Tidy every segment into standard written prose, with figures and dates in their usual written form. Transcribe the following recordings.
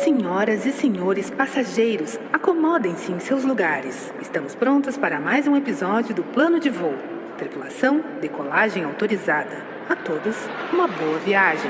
Senhoras e senhores passageiros, acomodem-se em seus lugares. Estamos prontos para mais um episódio do Plano de Voo. Tripulação, decolagem autorizada. A todos, uma boa viagem.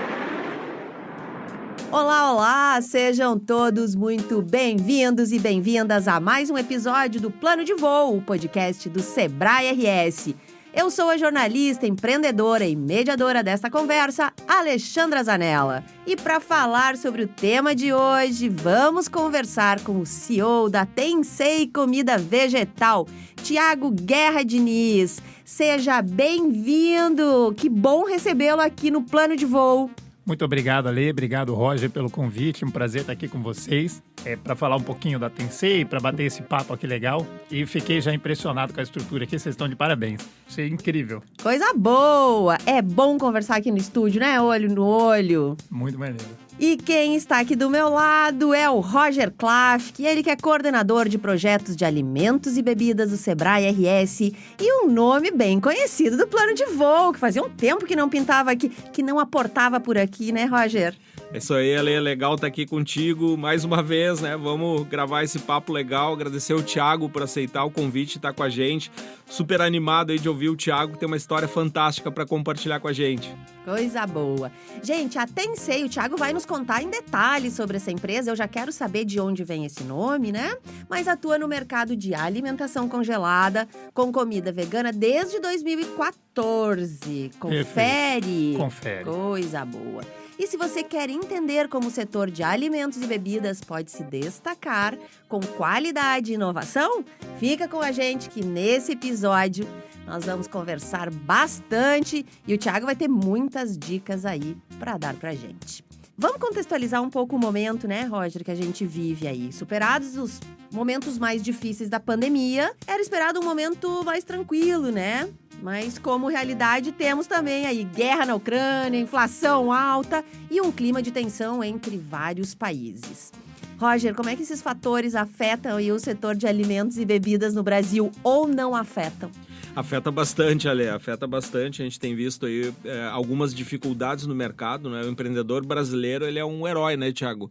Olá, olá! Sejam todos muito bem-vindos e bem-vindas a mais um episódio do Plano de Voo, o podcast do Sebrae RS. Eu sou a jornalista, empreendedora e mediadora desta conversa, Alexandra Zanella. E para falar sobre o tema de hoje, vamos conversar com o CEO da Tensei Comida Vegetal, Thiago Guerra Diniz. Seja bem-vindo! Que bom recebê-lo aqui no Plano de Voo. Muito obrigado, Ale. Obrigado, Roger, pelo convite. Um prazer estar aqui com vocês. Para falar um pouquinho da Tensei, para bater esse papo aqui legal. E fiquei já impressionado com a estrutura aqui. Vocês estão de parabéns. Achei incrível. Coisa boa! É bom conversar aqui no estúdio, né? Olho no olho. Muito maneiro. E quem está aqui do meu lado é o Roger Klafke, ele que é coordenador de projetos de alimentos e bebidas do Sebrae RS e um nome bem conhecido do Plano de Voo, que fazia um tempo que não pintava aqui, que não aportava por aqui, né, Roger? É isso aí, Ale, é legal estar aqui contigo mais uma vez, né? Vamos gravar esse papo legal, agradecer o Thiago por aceitar o convite e estar com a gente. Super animado aí de ouvir o Thiago, que tem uma história fantástica para compartilhar com a gente. Coisa boa. Gente, a Tensei, o Thiago vai nos contar em detalhes sobre essa empresa. Eu já quero saber de onde vem esse nome, né? Mas atua no mercado de alimentação congelada, com comida vegana desde 2014. Confere? Confere. Coisa boa. E se você quer entender como o setor de alimentos e bebidas pode se destacar com qualidade e inovação, fica com a gente que nesse episódio nós vamos conversar bastante e o Thiago vai ter muitas dicas aí para dar pra gente. Vamos contextualizar um pouco o momento, né, Roger, que a gente vive aí. Superados os momentos mais difíceis da pandemia, era esperado um momento mais tranquilo, né? Mas como realidade temos também aí guerra na Ucrânia, inflação alta e um clima de tensão entre vários países. Roger, como é que esses fatores afetam aí o setor de alimentos e bebidas no Brasil ou não afetam? Afeta bastante, Ale, afeta bastante. A gente tem visto aí algumas dificuldades no mercado, né? O empreendedor brasileiro, ele é um herói, né, Thiago?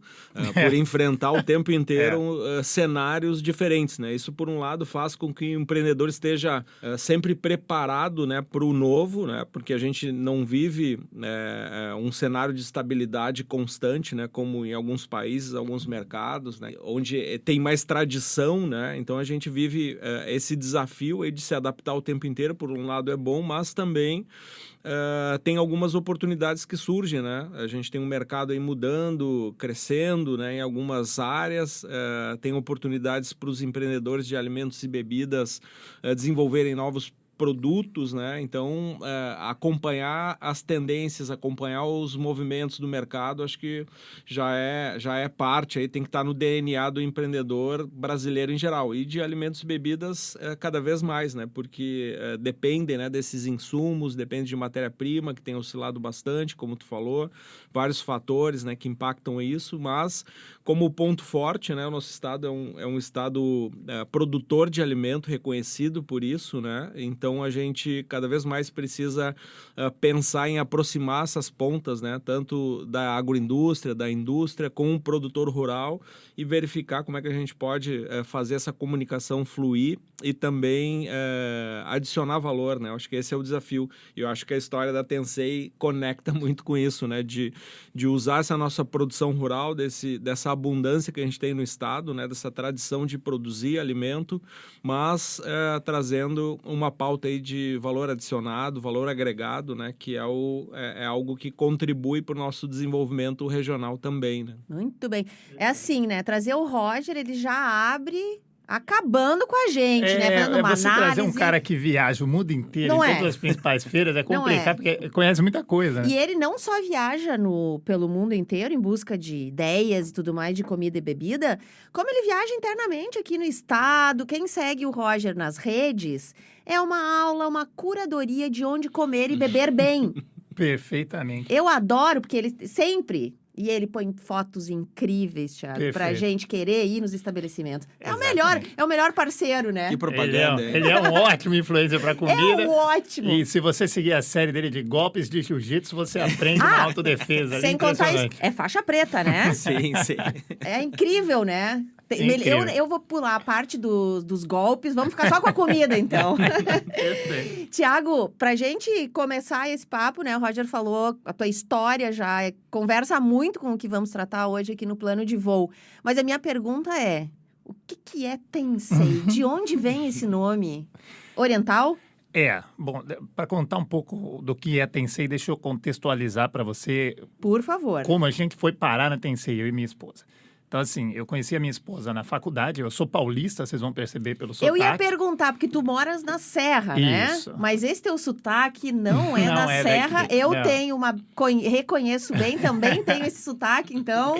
Por enfrentar o tempo inteiro cenários diferentes, né? Isso, por um lado, faz com que o empreendedor esteja sempre preparado, né, para o novo, né? Porque a gente não vive um cenário de estabilidade constante, né? Como em alguns países, alguns mercados, né? Onde tem mais tradição, né? Então, a gente vive esse desafio aí de se adaptar ao tempo inteiro. Por um lado é bom, mas também tem algumas oportunidades que surgem, né? A gente tem um mercado aí mudando, crescendo, né? Em algumas áreas, tem oportunidades para os empreendedores de alimentos e bebidas desenvolverem novos produtos, né? Então, acompanhar as tendências, acompanhar os movimentos do mercado, acho que já é parte, aí tem que estar no DNA do empreendedor brasileiro em geral. E de alimentos e bebidas cada vez mais, né? Porque dependem, né, desses insumos, depende de matéria-prima, que tem oscilado bastante, como tu falou, vários fatores, né, que impactam isso, mas como ponto forte, né, o nosso estado é um estado produtor de alimento, reconhecido por isso, né? Então, a gente cada vez mais precisa pensar em aproximar essas pontas, né? Tanto da agroindústria, da indústria, com o produtor rural e verificar como é que a gente pode fazer essa comunicação fluir e também adicionar valor, né? Eu acho que esse é o desafio. E eu acho que a história da Tensei conecta muito com isso, né? De usar essa nossa produção rural, dessa abundância que a gente tem no estado, né? Dessa tradição de produzir alimento, mas trazendo uma pauta aí de valor adicionado, valor agregado, né? Que é algo que contribui para o nosso desenvolvimento regional também, né? Muito bem. É assim, né? Trazer o Roger, ele já abre acabando com a gente, né? Fazendo uma você análise. trazer um cara que viaja o mundo inteiro, Não em é. todas as principais feiras, é Não complicado, é. porque conhece muita coisa, né? E ele não só viaja pelo mundo inteiro em busca de ideias e tudo mais de comida e bebida, como ele viaja internamente aqui no estado. Quem segue o Roger nas redes é uma aula, uma curadoria de onde comer e beber bem. Perfeitamente. Eu adoro, porque ele sempre... E ele põe fotos incríveis, Thiago, pra Perfeito. gente querer ir nos estabelecimentos. Exatamente. É o melhor parceiro, né? Que propaganda, hein? Ele é um ótimo influencer para comida. É ótimo. E se você seguir a série dele de golpes de jiu-jitsu, você aprende na autodefesa. Ali, Sem contar isso, impressionante. é faixa preta, né? Sim, sim. É incrível, né? Incrível. Eu vou pular a parte dos golpes, vamos ficar só com a comida, então. Perfeito. Tiago, pra gente começar esse papo, né? O Roger falou a tua história já, conversa muito com o que vamos tratar hoje aqui no Plano de Voo. Mas a minha pergunta é, o que é Tensei? De onde vem esse nome? Oriental? Bom, para contar um pouco do que é Tensei, deixa eu contextualizar para você Por favor. como a gente foi parar na Tensei, eu e minha esposa. Então, assim, eu conheci a minha esposa na faculdade, eu sou paulista, vocês vão perceber pelo sotaque. Eu ia perguntar, porque tu moras na Serra, né? Isso. Mas esse teu sotaque não é Não da é Serra. daqui. Eu Não. tenho reconheço bem, também tenho esse sotaque, então...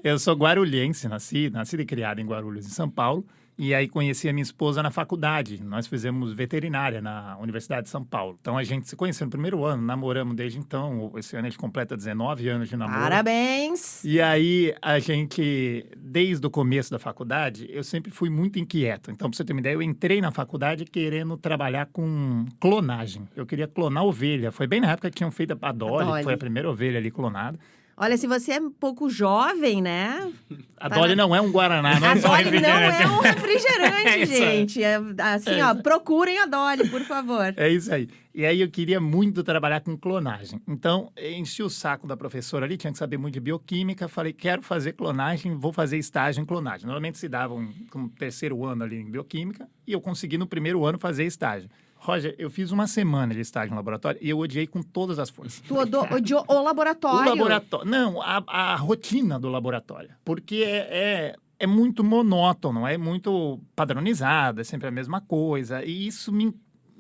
Eu sou guarulhense, nascida e criada em Guarulhos, em São Paulo. E aí conheci a minha esposa na faculdade. Nós fizemos veterinária na Universidade de São Paulo. Então a gente se conheceu no primeiro ano, namoramos desde então. Esse ano a gente completa 19 anos de namoro. Parabéns! E aí a gente, desde o começo da faculdade, eu sempre fui muito inquieto. Então, pra você ter uma ideia, eu entrei na faculdade querendo trabalhar com clonagem. Eu queria clonar ovelha. Foi bem na época que tinham feito a Dolly, Dolly. que foi a primeira ovelha ali clonada. Olha, se você é um pouco jovem, né? A Dolly não é um Guaraná, não A é só um Dolly não refrigerante. é um refrigerante, É isso aí. gente. Assim, ó, procurem a Dolly, por favor. É isso aí. E aí eu queria muito trabalhar com clonagem. Então, enchi o saco da professora ali, tinha que saber muito de bioquímica. Falei, quero fazer clonagem, vou fazer estágio em clonagem. Normalmente se dava um terceiro ano ali em bioquímica e eu consegui no primeiro ano fazer estágio. Roger, eu fiz uma semana de estágio no laboratório e eu odiei com todas as forças. Tu odiou o laboratório. O laboratório. Não, a rotina do laboratório. Porque é muito monótono, é muito padronizado, é sempre a mesma coisa. E isso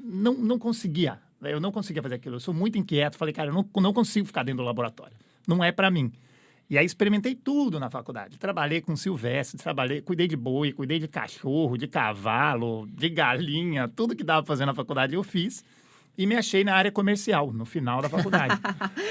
não conseguia. Eu não conseguia fazer aquilo. Eu sou muito inquieto. Falei, cara, eu não consigo ficar dentro do laboratório. Não é para mim. E aí experimentei tudo na faculdade. Trabalhei com silvestre, cuidei de boi, cuidei de cachorro, de cavalo, de galinha. Tudo que dava pra fazer na faculdade eu fiz. E me achei na área comercial, no final da faculdade.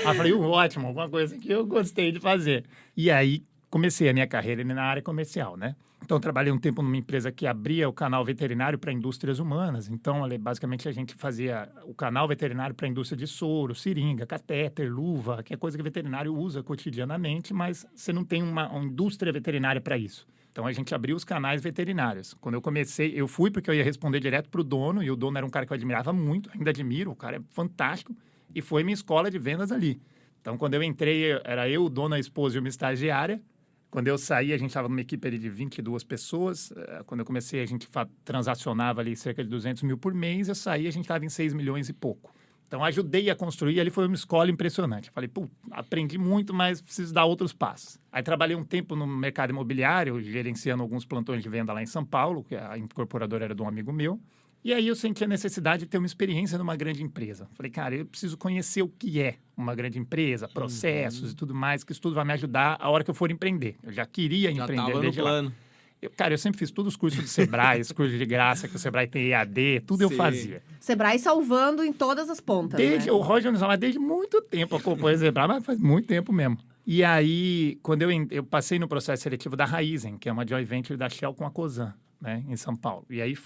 Aí falei, ótimo, alguma coisa que eu gostei de fazer. E aí comecei a minha carreira na área comercial, né? Então, trabalhei um tempo numa empresa que abria o canal veterinário para indústrias humanas. Então, basicamente, a gente fazia o canal veterinário para a indústria de soro, seringa, catéter, luva, que é coisa que o veterinário usa cotidianamente, mas você não tem uma indústria veterinária para isso. Então, a gente abriu os canais veterinários. Quando eu comecei, eu fui porque eu ia responder direto para o dono, e o dono era um cara que eu admirava muito, ainda admiro, o cara é fantástico, e foi minha escola de vendas ali. Então, quando eu entrei, era eu, o dono, a esposa e uma estagiária. Quando eu saí, a gente estava numa equipe ali de 22 pessoas. Quando eu comecei, a gente transacionava ali cerca de 200 mil por mês. Eu saí, a gente estava em 6 milhões e pouco. Então, ajudei a construir. Ali foi uma escola impressionante. Falei, aprendi muito, mas preciso dar outros passos. Aí, trabalhei um tempo no mercado imobiliário, gerenciando alguns plantões de venda lá em São Paulo, que a incorporadora era de um amigo meu. E aí, eu senti a necessidade de ter uma experiência numa grande empresa. Falei, cara, eu preciso conhecer o que é uma grande empresa, processos e tudo mais, que isso tudo vai me ajudar a hora que eu for empreender. Eu já queria empreender Já estava no plano. Eu sempre fiz todos os cursos do Sebrae, os cursos de graça, que o Sebrae tem EAD, tudo eu Sim. fazia. Sebrae salvando em todas as pontas, Desde, né? o Roger não sabe, desde muito tempo acompanho o Sebrae, mas faz muito tempo mesmo. E aí, quando eu passei no processo seletivo da Raizen, que é uma joint venture da Shell com a Cosan, né, em São Paulo. E aí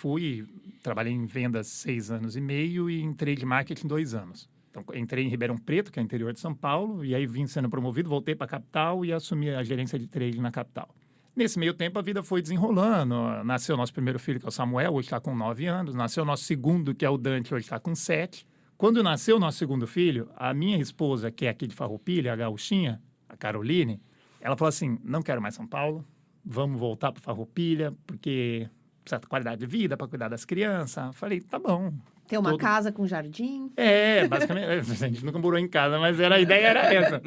trabalhei em vendas 6 anos e meio e em trade marketing 2 anos. Então, entrei em Ribeirão Preto, que é o interior de São Paulo, e aí vim sendo promovido, voltei para a capital e assumi a gerência de trade na capital. Nesse meio tempo, a vida foi desenrolando. Nasceu nosso primeiro filho, que é o Samuel, hoje está com 9 anos. Nasceu nosso segundo, que é o Dante, hoje está com 7. Quando nasceu o nosso segundo filho, a minha esposa, que é aqui de Farroupilha, a gaúchinha, a Caroline, ela falou assim, não quero mais São Paulo, vamos voltar para Farroupilha, porque precisa de qualidade de vida para cuidar das crianças. Falei, tá bom. Ter uma casa com jardim. Basicamente, a gente nunca morou em casa, mas a ideia era essa.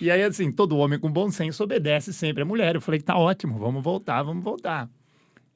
E aí, assim, todo homem com bom senso obedece sempre a mulher. Eu falei, tá ótimo, vamos voltar.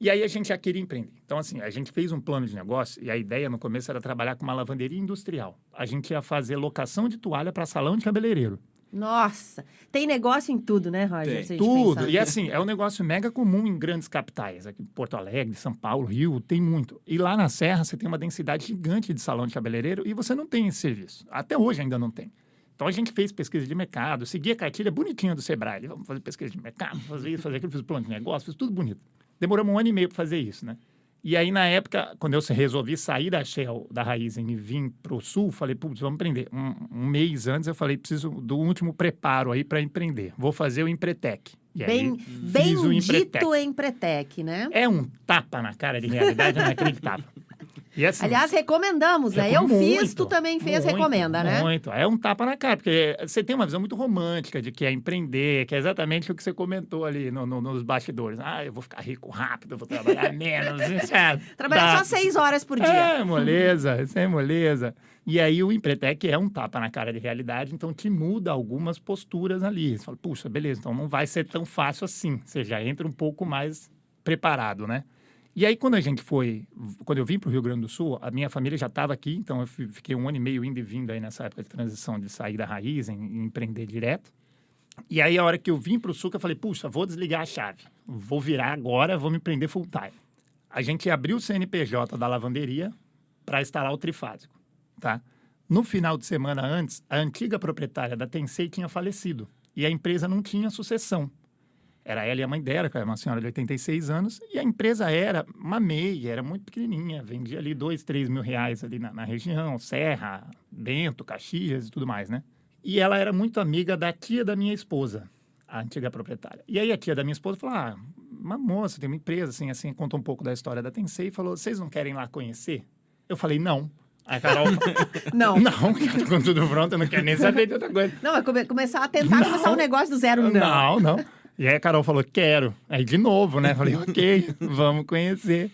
E aí a gente já queria empreender. Então, assim, a gente fez um plano de negócio e a ideia no começo era trabalhar com uma lavanderia industrial. A gente ia fazer locação de toalha para salão de cabeleireiro. Nossa, tem negócio em tudo, né, Roger? Tem. Se a gente Tudo. pensar. E assim, é um negócio mega comum em grandes capitais. Aqui Porto Alegre, São Paulo, Rio, tem muito. E lá na Serra você tem uma densidade gigante de salão de cabeleireiro e você não tem esse serviço. Até hoje ainda não tem. Então, a gente fez pesquisa de mercado, seguia a cartilha bonitinha do Sebrae. Vamos fazer pesquisa de mercado, fazer isso, fazer aquilo, fiz plano de negócio, fiz tudo bonito. Demoramos 1 ano e meio para fazer isso, né? E aí, na época, quando eu resolvi sair da Shell, da Raízen e vim para o Sul, falei, putz, vamos empreender. Um mês antes, eu falei, preciso do último preparo aí para empreender. Vou fazer o Empretec. E Bem dito Empretec, né? É um tapa na cara de realidade inacreditável. E assim, Aliás, recomendamos, né? Eu fiz, tu também fez, recomenda, né? Muito. É um tapa na cara, porque você tem uma visão muito romântica de que é empreender, que é exatamente o que você comentou ali nos bastidores. Ah, eu vou ficar rico rápido, eu vou trabalhar menos. Trabalhar só 6 horas por dia. É, moleza, isso é moleza. E aí o Empretec é um tapa na cara de realidade, então te muda algumas posturas ali. Você fala, puxa, beleza, então não vai ser tão fácil assim. Você já entra um pouco mais preparado, né? E aí, quando eu vim para o Rio Grande do Sul, a minha família já estava aqui, então eu fiquei 1 ano e meio indo e vindo aí nessa época de transição, de sair da raiz e empreender direto. E aí, a hora que eu vim para o Sul, eu falei, puxa, vou desligar a chave, vou virar agora, vou me empreender full time. A gente abriu o CNPJ da lavanderia para instalar o trifásico, tá? No final de semana antes, a antiga proprietária da Tensei tinha falecido e a empresa não tinha sucessão. Era ela e a mãe dela, que era uma senhora de 86 anos, e a empresa era uma MEI, era muito pequenininha, vendia ali 2, 3 mil reais ali na região, Serra, Bento, Caxias e tudo mais, né? E ela era muito amiga da tia da minha esposa, a antiga proprietária. E aí a tia da minha esposa falou, uma moça, tem uma empresa, assim, contou um pouco da história da Tensei e falou, vocês não querem ir lá conhecer? Eu falei, não. Aí a Carol não, com tudo pronto, eu não quero nem saber de outra coisa. Não, é começar a tentar começar um negócio do zero, não. Não. E aí a Carol falou, quero. Aí de novo, né? Falei, ok, vamos conhecer.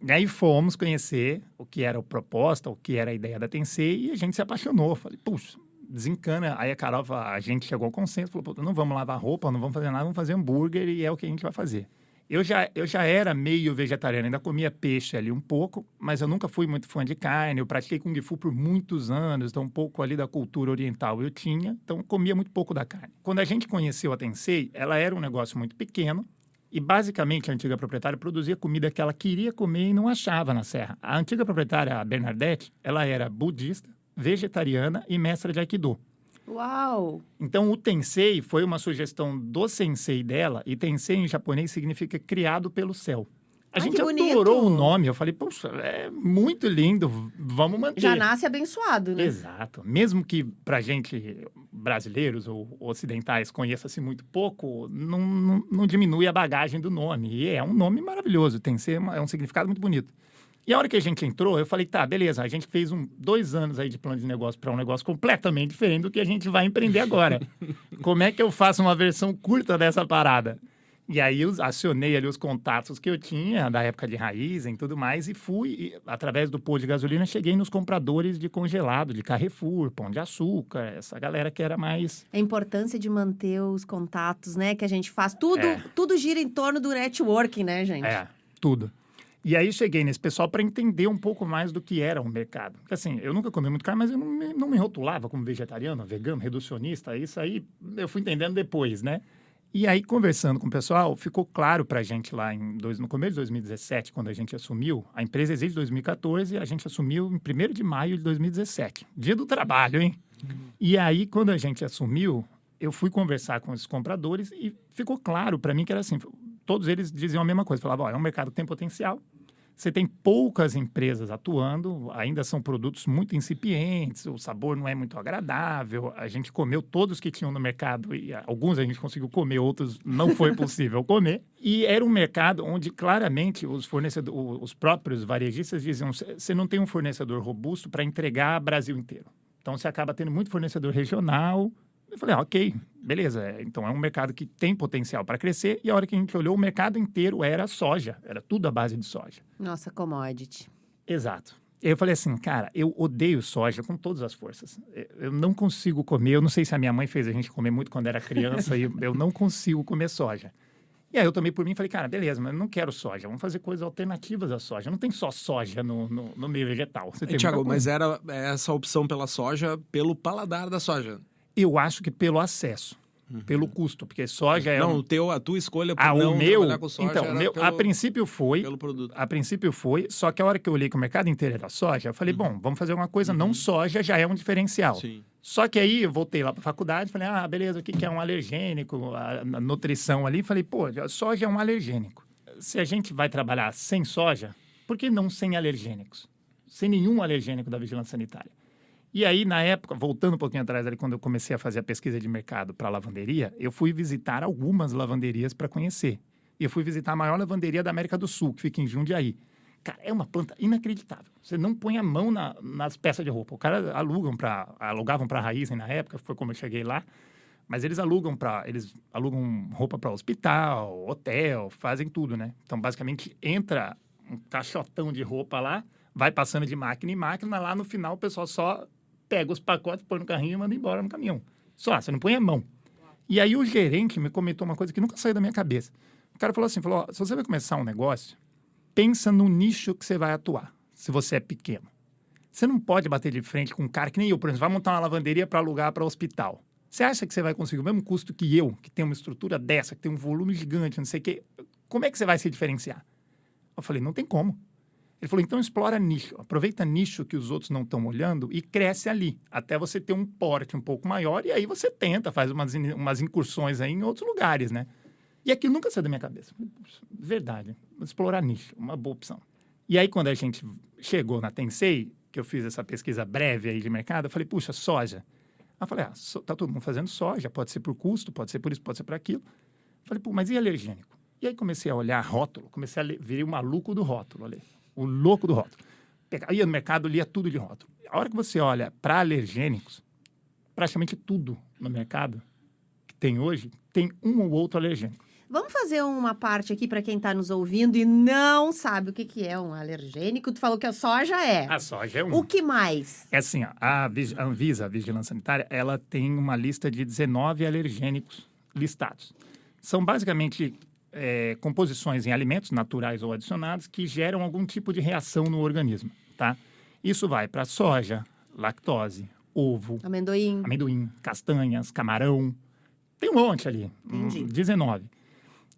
E aí fomos conhecer o que era a proposta, o que era a ideia da Tensei, e a gente se apaixonou. Falei, puxa, desencana. Aí a Carol, a gente chegou ao consenso, falou, não vamos lavar roupa, não vamos fazer nada, vamos fazer hambúrguer, e é o que a gente vai fazer. Eu já era meio vegetariano, ainda comia peixe ali um pouco, mas eu nunca fui muito fã de carne. Eu pratiquei Kung Fu por muitos anos, então um pouco ali da cultura oriental eu tinha, então comia muito pouco da carne. Quando a gente conheceu a Tensei, ela era um negócio muito pequeno e basicamente a antiga proprietária produzia comida que ela queria comer e não achava na Serra. A antiga proprietária, a Bernadette, ela era budista, vegetariana e mestra de Aikido. Uau! Então, o Tensei foi uma sugestão do sensei dela, e Tensei em japonês significa criado pelo céu. A gente adorou o nome, eu falei, poxa, é muito lindo, vamos manter. Já nasce abençoado, né? Exato. Mesmo que pra gente, brasileiros ou ocidentais, conheça-se muito pouco, não diminui a bagagem do nome. E é um nome maravilhoso, Tensei é um significado muito bonito. E a hora que a gente entrou, eu falei, tá, beleza, a gente fez 2 anos aí de plano de negócio para um negócio completamente diferente do que a gente vai empreender agora. Como é que eu faço uma versão curta dessa parada? E aí eu acionei ali os contatos que eu tinha da época de Raízen e tudo mais e fui, através do posto de gasolina, cheguei nos compradores de congelado, de Carrefour, Pão de Açúcar, essa galera que era mais... A importância de manter os contatos, né, que a gente faz. Tudo gira em torno do networking, né, gente? Tudo. E aí cheguei nesse pessoal para entender um pouco mais do que era o mercado. Porque assim, eu nunca comi muito carne, mas eu não me rotulava como vegetariano, vegano, reducionista. Isso aí eu fui entendendo depois, né? E aí, conversando com o pessoal, ficou claro para a gente lá no começo de 2017, quando a gente assumiu. A empresa existe em 2014, a gente assumiu em 1º de maio de 2017. Dia do trabalho, hein? E aí, quando a gente assumiu, eu fui conversar com os compradores e ficou claro para mim que era assim... Todos eles diziam a mesma coisa, falavam, é um mercado que tem potencial, você tem poucas empresas atuando, ainda são produtos muito incipientes, o sabor não é muito agradável, a gente comeu todos que tinham no mercado, e alguns a gente conseguiu comer, outros não foi possível comer, e era um mercado onde claramente os próprios varejistas diziam, você não tem um fornecedor robusto para entregar Brasil inteiro, então você acaba tendo muito fornecedor regional. Eu falei, ok, beleza. Então, é um mercado que tem potencial para crescer. E a hora que a gente olhou, o mercado inteiro era soja. Era tudo à base de soja. Nossa, commodity. Exato. E eu falei assim, cara, eu odeio soja com todas as forças. Eu não consigo comer. Eu não sei se a minha mãe fez a gente comer muito quando era criança. E eu não consigo comer soja. E aí eu tomei por mim e falei, cara, beleza, mas eu não quero soja. Vamos fazer coisas alternativas à soja. Não tem só soja no meio vegetal. Thiago, mas era essa opção pela soja, pelo paladar da soja? Eu acho que pelo acesso, pelo custo, porque soja é... Não, a tua escolha por não trabalhar com soja então, a princípio foi... Pelo produto. A princípio foi, só que a hora que eu olhei que o mercado inteiro era soja, eu falei, bom, vamos fazer uma coisa não soja, já é um diferencial. Sim. Só que aí eu voltei lá para a faculdade, falei, beleza, o que é um alergênico? A nutrição ali, falei, pô, a soja é um alergênico. Se a gente vai trabalhar sem soja, por que não sem alergênicos? Sem nenhum alergênico da vigilância sanitária. E aí, na época, voltando um pouquinho atrás, ali, quando eu comecei a fazer a pesquisa de mercado para lavanderia, eu fui visitar algumas lavanderias para conhecer. E eu fui visitar a maior lavanderia da América do Sul, que fica em Jundiaí. Cara, é uma planta inacreditável. Você não põe a mão nas peças de roupa. O cara alugavam para a Raizen na época, foi como eu cheguei lá. Mas eles alugam roupa para hospital, hotel, fazem tudo, né? Então, basicamente, entra um caixotão de roupa lá, vai passando de máquina em máquina, lá no final o pessoal só pega os pacotes, põe no carrinho e manda embora no caminhão. Só, você não põe a mão. E aí o gerente me comentou uma coisa que nunca saiu da minha cabeça. O cara falou assim, se você vai começar um negócio, pensa no nicho que você vai atuar, se você é pequeno. Você não pode bater de frente com um cara que nem eu, por exemplo, vai montar uma lavanderia para alugar para hospital. Você acha que você vai conseguir o mesmo custo que eu, que tem uma estrutura dessa, que tem um volume gigante, não sei o quê? Como é que você vai se diferenciar? Eu falei, não tem como. Ele falou, então explora nicho. Aproveita nicho que os outros não estão olhando e cresce ali, até você ter um porte um pouco maior e aí você tenta, faz umas incursões aí em outros lugares, né? E aquilo nunca saiu da minha cabeça. Verdade, explorar nicho, uma boa opção. E aí, quando a gente chegou na Tensei, que eu fiz essa pesquisa breve aí de mercado, eu falei, puxa, soja. Aí eu falei, tá todo mundo fazendo soja, pode ser por custo, pode ser por isso, pode ser por aquilo. Eu falei, mas e alergênico? E aí comecei a olhar rótulo, comecei a virei o maluco do rótulo ali, o louco do rótulo. Ia no mercado, lia tudo de rótulo. A hora que você olha para alergênicos, praticamente tudo no mercado que tem hoje, tem um ou outro alergênico. Vamos fazer uma parte aqui para quem está nos ouvindo e não sabe o que é um alergênico. Tu falou que a soja é. A soja é um. O que mais? É assim, a Anvisa, a Vigilância Sanitária, ela tem uma lista de 19 alergênicos listados. São basicamente composições em alimentos naturais ou adicionados que geram algum tipo de reação no organismo, tá? Isso vai para soja, lactose, ovo, amendoim, castanhas, camarão. Tem um monte ali. Entendi. 19.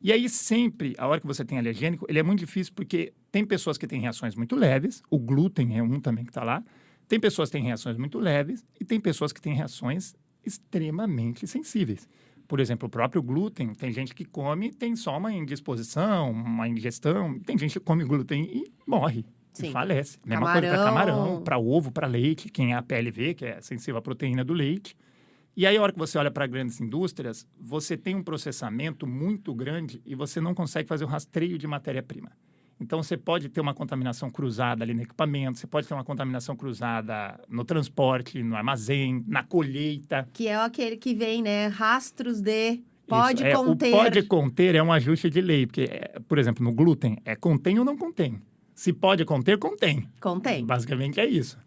E aí, sempre, a hora que você tem alergênico, ele é muito difícil porque tem pessoas que têm reações muito leves, o glúten é um também que está lá, tem pessoas que têm reações muito leves e tem pessoas que têm reações extremamente sensíveis. Por exemplo, o próprio glúten, tem gente que come e tem só uma indisposição, uma ingestão, tem gente que come glúten e morre, e falece. Mesma coisa para camarão, para ovo, para leite, quem é a PLV, que é sensível à proteína do leite. E aí, a hora que você olha para grandes indústrias, você tem um processamento muito grande e você não consegue fazer o rastreio de matéria-prima. Então, você pode ter uma contaminação cruzada ali no equipamento, você pode ter uma contaminação cruzada no transporte, no armazém, na colheita. Que é aquele que vem, né? Rastros de pode Isso, conter. O pode conter é um ajuste de lei, porque, por exemplo, no glúten, contém ou não contém. Se pode conter, contém. Contém. Basicamente é isso.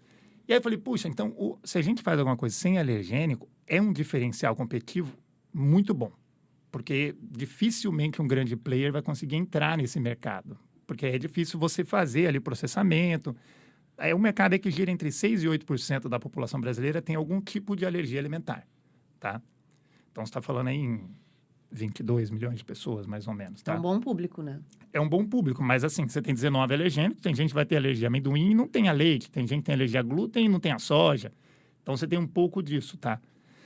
E aí eu falei, puxa, então, se a gente faz alguma coisa sem alergênico, é um diferencial competitivo muito bom. Porque dificilmente um grande player vai conseguir entrar nesse mercado. Porque é difícil você fazer ali o processamento. O mercado que gira entre 6% e 8% da população brasileira tem algum tipo de alergia alimentar, tá? Então, você está falando aí em 22 milhões de pessoas, mais ou menos, tá? É um bom público, né? É um bom público, mas assim, você tem 19 alergênicos, tem gente que vai ter alergia a amendoim e não tem a leite, tem gente que tem alergia a glúten e não tem a soja. Então, você tem um pouco disso, tá?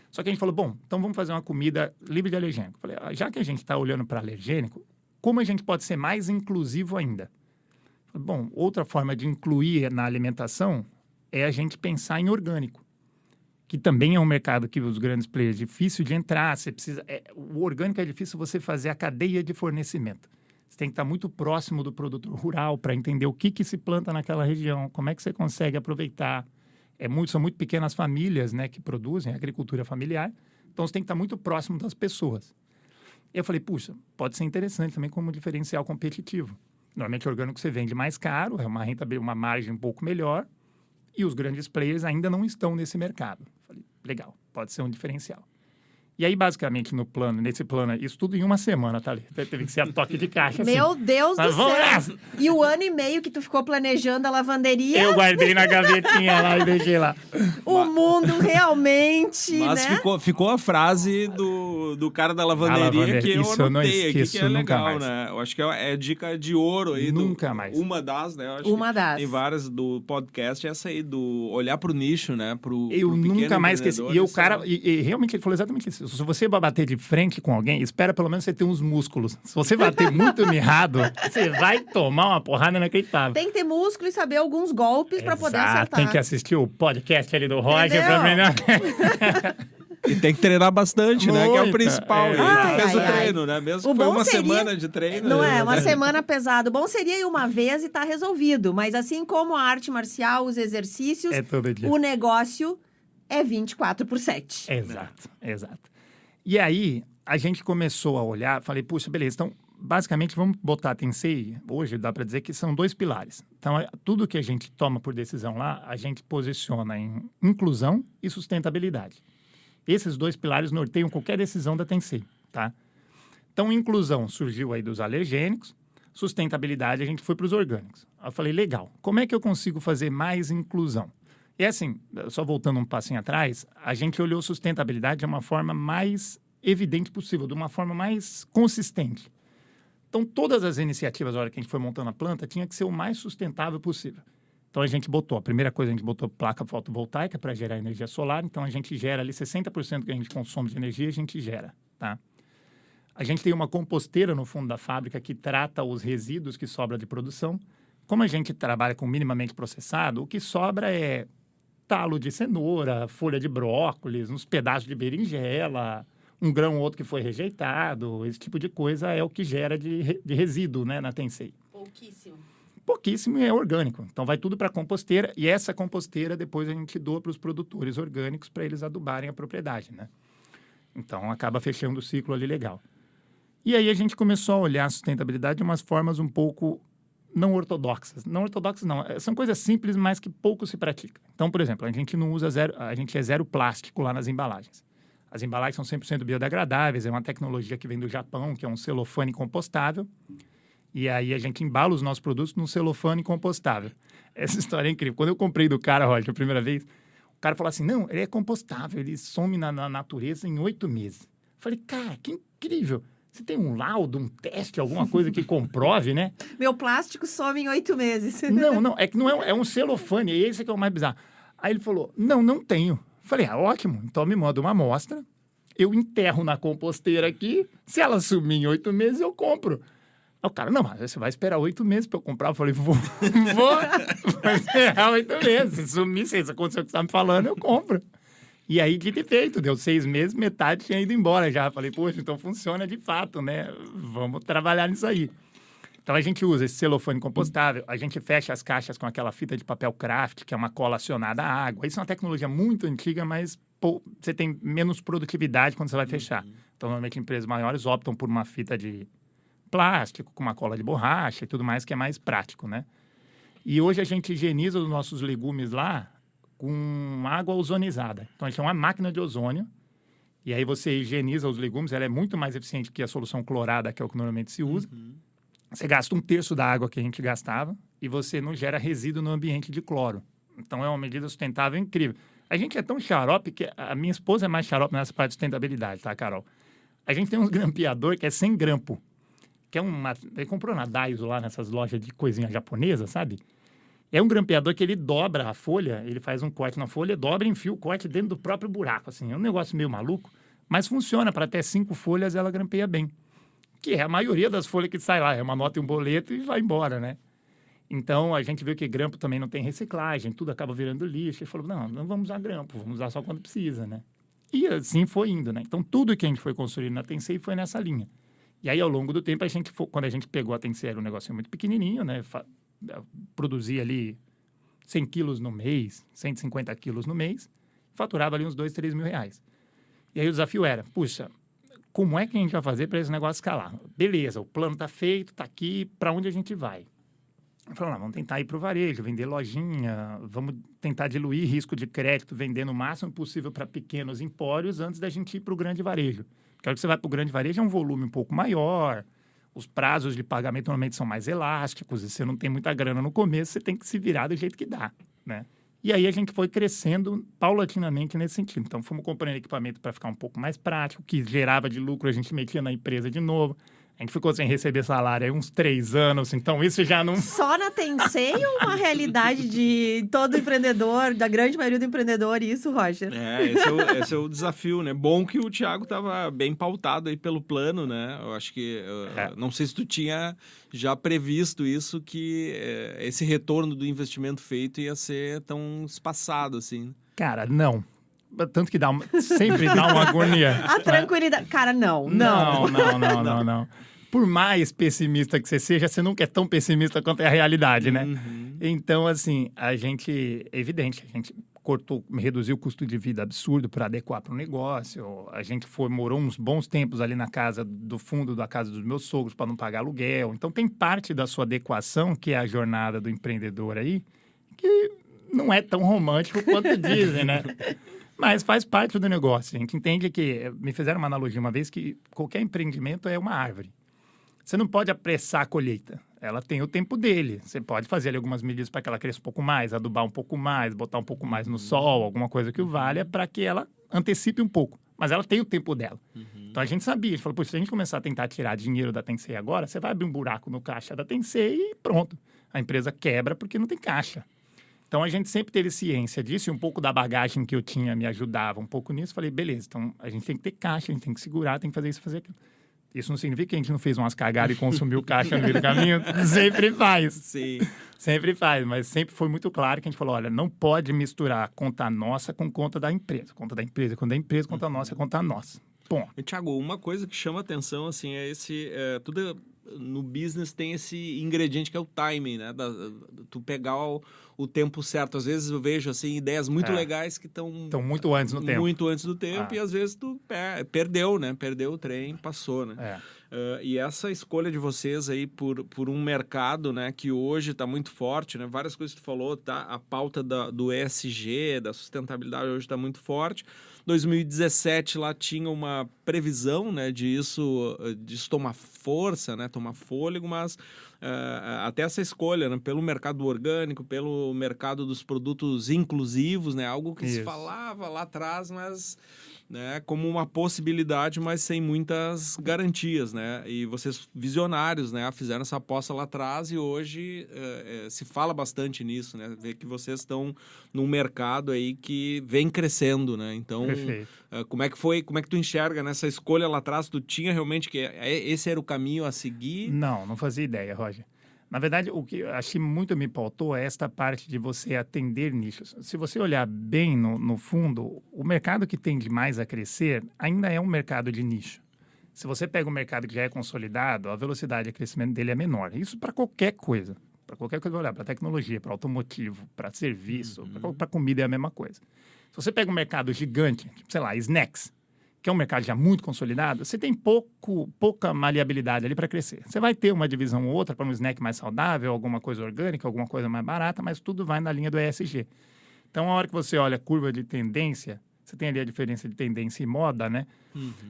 Só que a gente falou, bom, então vamos fazer uma comida livre de alergênico. Falei, já que a gente está olhando para alergênico, como a gente pode ser mais inclusivo ainda? Falei, bom, outra forma de incluir na alimentação é a gente pensar em orgânico, que também é um mercado que os grandes players é difícil de entrar. Você precisa, o orgânico é difícil você fazer a cadeia de fornecimento. Você tem que estar muito próximo do produtor rural para entender o que se planta naquela região, como é que você consegue aproveitar. São muito pequenas famílias, né, que produzem agricultura familiar, então você tem que estar muito próximo das pessoas. E eu falei, puxa, pode ser interessante também como diferencial competitivo. Normalmente o orgânico você vende mais caro, é uma margem um pouco melhor, e os grandes players ainda não estão nesse mercado. Falei, legal, pode ser um diferencial. E aí, basicamente, nesse plano, isso tudo em uma semana, tá ali. Teve que ser a toque de caixa, assim. Meu Deus Mas do vamos céu! nessa. E o ano e meio que tu ficou planejando a lavanderia, Eu guardei na gavetinha lá e deixei lá. o mundo realmente, Mas né? ficou a frase do cara da lavanderia que eu Isso eu não anotei aqui, que esqueço é nunca legal, mais. né? Eu acho que é dica de ouro aí. Nunca mais. Uma das, né? Eu acho Uma que das. tem várias do podcast, essa aí, do olhar pro nicho, né? Eu pro nunca pequeno mais esqueci. empreendedor, E o isso cara, e realmente ele falou exatamente isso. Se você vai bater de frente com alguém, espera pelo menos você ter uns músculos. Se você bater muito mirrado, você vai tomar uma porrada inacreditável. Tem que ter músculo e saber alguns golpes pra poder Exato, acertar. tem que assistir o podcast ali do Roger Entendeu? pra melhor. E tem que treinar bastante, né? Que é o Muita, principal. é. E tu Ai, fez o ai, treino, né? Mesmo O que foi bom uma seria- semana de treino. Não é, uma né? semana pesada. O bom seria ir uma vez e tá resolvido. Mas assim como a arte marcial, os exercícios, É todo dia. o negócio é 24/7. Exato, exato. E aí, a gente começou a olhar, falei, puxa, beleza, então, basicamente, vamos botar a Tensei, hoje dá para dizer que são 2 pilares. Então, tudo que a gente toma por decisão lá, a gente posiciona em inclusão e sustentabilidade. Esses 2 pilares norteiam qualquer decisão da Tensei, tá? Então, inclusão surgiu aí dos alergênicos, sustentabilidade a gente foi para os orgânicos. Eu falei, legal, como é que eu consigo fazer mais inclusão? E assim, só voltando um passinho atrás, a gente olhou sustentabilidade de uma forma mais evidente possível, de uma forma mais consistente. Então, todas as iniciativas, na hora que a gente foi montando a planta, tinha que ser o mais sustentável possível. Então, a gente botou, a primeira coisa, a gente botou placa fotovoltaica para gerar energia solar. Então, a gente gera ali 60% que a gente consome de energia, a gente gera, tá? A gente tem uma composteira no fundo da fábrica que trata os resíduos que sobram de produção. Como a gente trabalha com minimamente processado, o que sobra é talo de cenoura, folha de brócolis, uns pedaços de berinjela, um grão ou outro que foi rejeitado. Esse tipo de coisa é o que gera de resíduo, né, na Tensei. Pouquíssimo. Pouquíssimo é orgânico. Então, vai tudo para a composteira e essa composteira depois a gente doa para os produtores orgânicos para eles adubarem a propriedade, né? Então, acaba fechando o ciclo ali legal. E aí, a gente começou a olhar a sustentabilidade de umas formas um pouco não ortodoxas. Não ortodoxas, não. São coisas simples, mas que pouco se pratica. Então, por exemplo, a gente não usa a gente é zero plástico lá nas embalagens. As embalagens são 100% biodegradáveis, é uma tecnologia que vem do Japão, que é um celofane compostável. E aí a gente embala os nossos produtos num celofane compostável. Essa história é incrível. Quando eu comprei do cara, Roger, a primeira vez, o cara falou assim, não, ele é compostável, ele some na natureza em 8 meses. Eu falei, cara, que incrível. Você tem um laudo, um teste, alguma coisa que comprove, né? Meu plástico some em 8 meses. Não, é que não é um celofane, esse que é o mais bizarro. Aí ele falou, não tenho. Falei, ótimo, então me manda uma amostra, eu enterro na composteira aqui, se ela sumir em 8 meses, eu compro. Aí o cara, não, mas você vai esperar 8 meses para eu comprar? Eu falei, vou esperar 8 meses. Se sumir, se isso acontecer o que você está me falando, eu compro. E aí, dito e feito, deu 6 meses, metade tinha ido embora já. Falei, poxa, então funciona de fato, né? Vamos trabalhar nisso aí. Então, a gente usa esse celofane compostável, a gente fecha as caixas com aquela fita de papel craft, que é uma cola acionada à água. Isso é uma tecnologia muito antiga, mas você tem menos produtividade quando você vai fechar. Então, normalmente, empresas maiores optam por uma fita de plástico, com uma cola de borracha e tudo mais, que é mais prático, né? E hoje a gente higieniza os nossos legumes lá com água ozonizada. Então, a gente tem uma máquina de ozônio, e aí você higieniza os legumes, ela é muito mais eficiente que a solução clorada, que é o que normalmente se usa. Você gasta 1/3 da água que a gente gastava e você não gera resíduo no ambiente de cloro. Então, é uma medida sustentável incrível. A gente é tão xarope que a minha esposa é mais xarope nessa parte de sustentabilidade, tá, Carol? A gente tem uns grampeador que é sem grampo, que é ele comprou na Daiso lá nessas lojas de coisinha japonesa, sabe? É um grampeador que ele dobra a folha, ele faz um corte na folha, dobra e enfia o corte dentro do próprio buraco, assim. É um negócio meio maluco, mas funciona. Para até 5 folhas, ela grampeia bem. Que é a maioria das folhas que sai lá. É uma nota e um boleto e vai embora, né? Então, a gente viu que grampo também não tem reciclagem, tudo acaba virando lixo. E falou, não vamos usar grampo, vamos usar só quando precisa, né? E assim foi indo, né? Então, tudo que a gente foi construindo na Tensei foi nessa linha. E aí, ao longo do tempo, quando a gente pegou a Tensei, era um negócio muito pequenininho, né? Produzia ali 100 quilos no mês, 150 quilos no mês, faturava ali uns 2, 3 mil reais. E aí o desafio era, puxa, como é que a gente vai fazer para esse negócio escalar? Beleza, o plano está feito, está aqui, para onde a gente vai? Falaram, vamos tentar ir para o varejo, vender lojinha, vamos tentar diluir risco de crédito, vendendo o máximo possível para pequenos empórios antes da gente ir para o grande varejo. Porque a hora que você vai para o grande varejo é um volume um pouco maior, os prazos de pagamento normalmente são mais elásticos, e você não tem muita grana no começo, você tem que se virar do jeito que dá, né? E aí a gente foi crescendo paulatinamente nesse sentido. Então, fomos comprando equipamento para ficar um pouco mais prático, que gerava de lucro, a gente metia na empresa de novo. A gente ficou sem receber salário aí uns 3 anos, então isso já não... Só na Tencei ou uma realidade de todo empreendedor, da grande maioria do empreendedor, isso, Roger? Esse é o desafio, né? Bom que o Thiago estava bem pautado aí pelo plano, né? Eu acho que... Não sei se tu tinha já previsto isso, que esse retorno do investimento feito ia ser tão espaçado, assim. Cara, não. Tanto que sempre dá uma agonia. A tranquilidade... Cara, não. Não. Por mais pessimista que você seja, você nunca é tão pessimista quanto é a realidade, né? Então, assim, é evidente, a gente reduziu o custo de vida absurdo para adequar para o negócio. A gente morou uns bons tempos ali na casa do fundo da casa dos meus sogros para não pagar aluguel. Então, tem parte da sua adequação, que é a jornada do empreendedor aí, que não é tão romântico quanto dizem, né? Mas faz parte do negócio. A gente entende que... Me fizeram uma analogia uma vez que qualquer empreendimento é uma árvore. Você não pode apressar a colheita. Ela tem o tempo dele. Você pode fazer ali algumas medidas para que ela cresça um pouco mais, adubar um pouco mais, botar um pouco mais no sol, alguma coisa que o valha, para que ela antecipe um pouco. Mas ela tem o tempo dela. Então a gente sabia. A gente falou, poxa, se a gente começar a tentar tirar dinheiro da Tencei agora, você vai abrir um buraco no caixa da Tencei e pronto. A empresa quebra porque não tem caixa. Então, a gente sempre teve ciência disso e um pouco da bagagem que eu tinha me ajudava um pouco nisso. Falei, beleza, então a gente tem que ter caixa, a gente tem que segurar, tem que fazer isso, fazer aquilo. Isso não significa que a gente não fez umas cagadas e consumiu caixa no meio do caminho. Sempre faz. Sim. Sempre faz, mas sempre foi muito claro que a gente falou, olha, não pode misturar conta nossa com conta da empresa. Conta da empresa, conta da empresa, conta nossa, conta nossa. Bom. E, Thiago, uma coisa que chama atenção, assim, tudo no business tem esse ingrediente que é o timing, né? Tu pegar o tempo certo. Às vezes eu vejo, assim, ideias muito legais que estão muito antes no tempo. Muito antes do tempo e às vezes tu perdeu, né? Perdeu o trem, passou, né? E essa escolha de vocês aí por um mercado, né, que hoje está muito forte, né? Várias coisas que tu falou, tá? A pauta do ESG, da sustentabilidade hoje está muito forte. 2017 lá tinha uma previsão, né, disso tomar força, né, tomar fôlego, mas até essa escolha, né, pelo mercado orgânico, pelo mercado dos produtos inclusivos, né, algo que se falava lá atrás, mas, né, como uma possibilidade, mas sem muitas garantias, né, e vocês visionários, né, fizeram essa aposta lá atrás e hoje se fala bastante nisso, né, vê que vocês estão num mercado aí que vem crescendo, né, então como é que tu enxerga nessa escolha lá atrás? Tu tinha realmente que esse era o caminho a seguir? Não fazia ideia, Roger. Na verdade, o que eu achei muito me pautou é esta parte de você atender nichos. Se você olhar bem no fundo, o mercado que tende mais a crescer ainda é um mercado de nicho. Se você pega um mercado que já é consolidado, a velocidade de crescimento dele é menor. Isso para qualquer coisa. Para qualquer coisa, olhar para tecnologia, para automotivo, para serviço, para comida é a mesma coisa. Se você pega um mercado gigante, tipo, sei lá, snacks, que é um mercado já muito consolidado, você tem pouca maleabilidade ali para crescer. Você vai ter uma divisão ou outra para um snack mais saudável, alguma coisa orgânica, alguma coisa mais barata, mas tudo vai na linha do ESG. Então, a hora que você olha a curva de tendência, você tem ali a diferença de tendência e moda, né?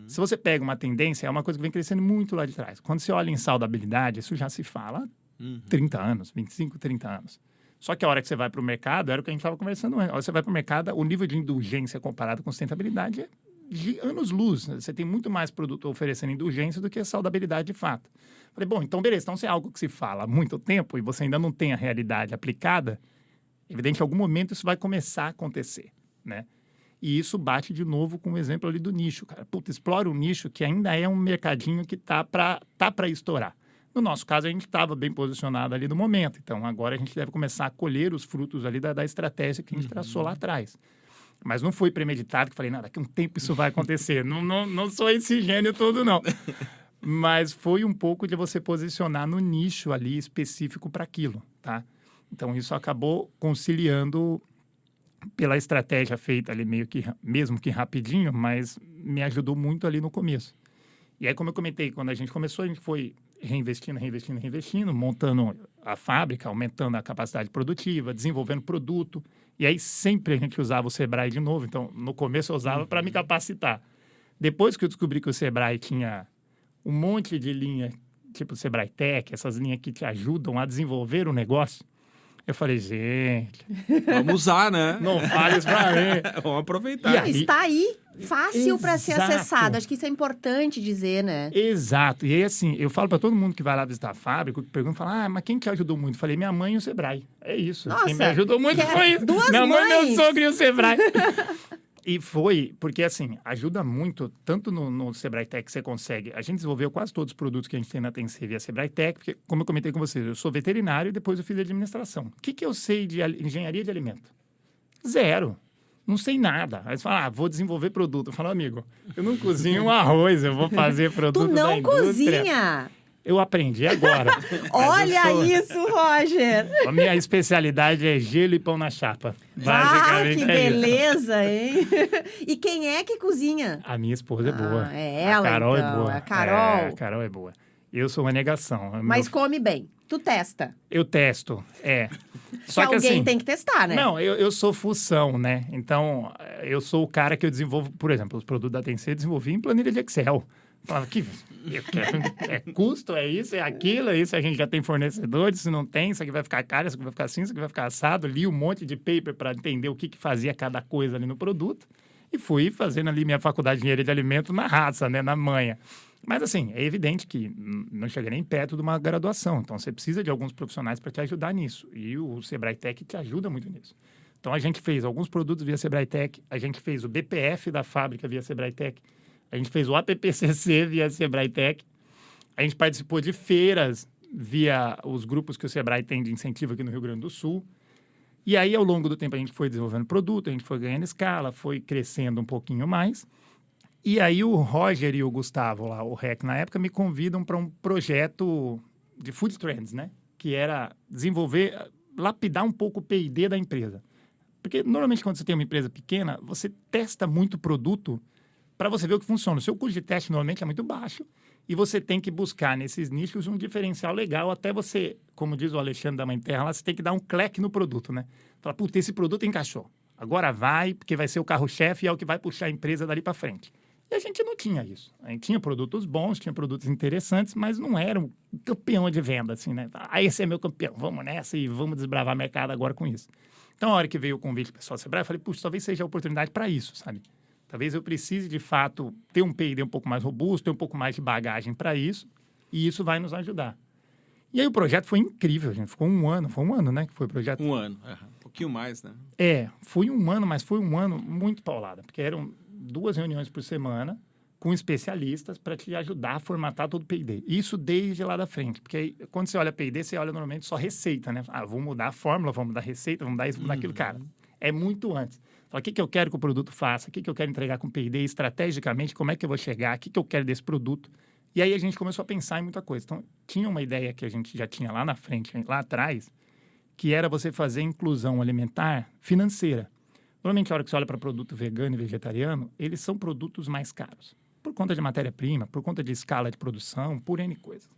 Se você pega uma tendência, é uma coisa que vem crescendo muito lá de trás. Quando você olha em saudabilidade, isso já se fala há 30 anos, 25, 30 anos. Só que a hora que você vai para o mercado, era o que a gente estava conversando antes. A hora que você vai para o mercado, o nível de indulgência comparado com sustentabilidade é de anos-luz. Você tem muito mais produto oferecendo indulgência do que a saudabilidade de fato. Falei, bom, então beleza, então se é algo que se fala há muito tempo e você ainda não tem a realidade aplicada, evidente, em algum momento isso vai começar a acontecer, né? E isso bate de novo com o exemplo ali do nicho, cara. Puta, explora um nicho que ainda é um mercadinho que tá para estourar. No nosso caso, a gente estava bem posicionado ali no momento. Então, agora a gente deve começar a colher os frutos ali da estratégia que a gente traçou lá atrás. Mas não foi premeditado, que falei, não, daqui a um tempo isso vai acontecer. não sou esse gênio todo, não. Mas foi um pouco de você posicionar no nicho ali específico para aquilo, tá? Então, isso acabou conciliando pela estratégia feita ali mesmo que rapidinho, mas me ajudou muito ali no começo. E aí, como eu comentei, quando a gente começou, a gente foi reinvestindo, montando a fábrica, aumentando a capacidade produtiva, desenvolvendo produto. E aí sempre a gente usava o Sebrae de novo. Então, no começo eu usava para me capacitar. Depois que eu descobri que o Sebrae tinha um monte de linha, tipo o Sebrae Tech, essas linhas que te ajudam a desenvolver o negócio, eu falei, gente... Vamos usar, né? Não fale isso pra mim. Vamos aproveitar. Não, está aí, fácil para ser Exato. acessado. Acho que isso é importante dizer, né? Exato. E aí, assim, eu falo para todo mundo que vai lá visitar a fábrica, que pergunta, fala, mas quem te ajudou muito? Eu falei, minha mãe e o Sebrae. É isso. Nossa, quem me ajudou muito foi isso. duas Minha mãe, mães. meu sogro e o Sebrae. E foi, porque assim, ajuda muito, tanto no Sebrae Tech que você consegue. A gente desenvolveu quase todos os produtos que a gente tem na TNC via Sebrae Tech, porque, como eu comentei com vocês, eu sou veterinário e depois eu fiz administração. O que eu sei de engenharia de alimento? Zero. Não sei nada. Aí você fala, vou desenvolver produto. Eu falo, amigo, eu não cozinho um arroz, eu vou fazer produto Tu da não indústria. cozinha! Eu aprendi agora. Olha isso, Roger! A minha especialidade é gelo e pão na chapa. Ah, Basicamente que é isso. beleza, hein? E quem é que cozinha? A minha esposa é boa. É ela, a Carol então. é boa. A Carol. A Carol é boa. Eu sou uma negação. Mas come bem. Tu testa. Eu testo, Só que alguém assim... tem que testar, né? Não, eu sou fução, né? Então, eu sou o cara que eu desenvolvo... Por exemplo, os produtos da TNC eu desenvolvi em planilha de Excel. Falava, é custo, é isso, é aquilo, é isso, a gente já tem fornecedores, se não tem, isso aqui vai ficar caro, isso aqui vai ficar assim, isso aqui vai ficar assado. Li um monte de paper para entender o que fazia cada coisa ali no produto e fui fazendo ali minha faculdade de engenharia de alimento na raça, né, na manha. Mas assim, é evidente que não chega nem perto de uma graduação, então você precisa de alguns profissionais para te ajudar nisso e o Sebrae Tech te ajuda muito nisso. Então a gente fez alguns produtos via Sebrae Tech, a gente fez o BPF da fábrica via Sebrae Tech, a gente fez o APPCC via Sebrae Tech. A gente participou de feiras via os grupos que o Sebrae tem de incentivo aqui no Rio Grande do Sul. E aí, ao longo do tempo, a gente foi desenvolvendo produto, a gente foi ganhando escala, foi crescendo um pouquinho mais. E aí, o Roger e o Gustavo, lá, o REC, na época, me convidam para um projeto de Food Trends, né? Que era desenvolver, lapidar um pouco o P&D da empresa. Porque, normalmente, quando você tem uma empresa pequena, você testa muito produto para você ver o que funciona. O seu custo de teste normalmente é muito baixo e você tem que buscar nesses nichos um diferencial legal até você, como diz o Alexandre da Mãe Terra, lá você tem que dar um clique no produto, né? Fala, puta, esse produto encaixou. Agora vai, porque vai ser o carro-chefe e é o que vai puxar a empresa dali para frente. E a gente não tinha isso. A gente tinha produtos bons, tinha produtos interessantes, mas não era um campeão de venda, assim, né? Esse é meu campeão, vamos nessa e vamos desbravar o mercado agora com isso. Então, a hora que veio o convite do pessoal do Sebrae, eu falei, puxa, talvez seja a oportunidade para isso, sabe? Talvez eu precise, de fato, ter um P&D um pouco mais robusto, ter um pouco mais de bagagem para isso, e isso vai nos ajudar. E aí o projeto foi incrível, gente. Foi um ano, né, que foi o projeto? Um ano, um pouquinho mais, né? Foi um ano, mas foi um ano muito paulado, porque eram 2 reuniões por semana com especialistas para te ajudar a formatar todo o P&D. Isso desde lá da frente, porque aí, quando você olha P&D, você olha normalmente só receita, né? Vou mudar a fórmula, vou mudar a receita, vou mudar isso, vou mudar aquilo, cara. É muito antes. Fala, o que eu quero que o produto faça, o que eu quero entregar com P&D, estrategicamente, como é que eu vou chegar, o que eu quero desse produto. E aí a gente começou a pensar em muita coisa. Então, tinha uma ideia que a gente já tinha lá na frente, lá atrás, que era você fazer inclusão alimentar financeira. Normalmente, a hora que você olha para produto vegano e vegetariano, eles são produtos mais caros. Por conta de matéria-prima, por conta de escala de produção, por N coisas.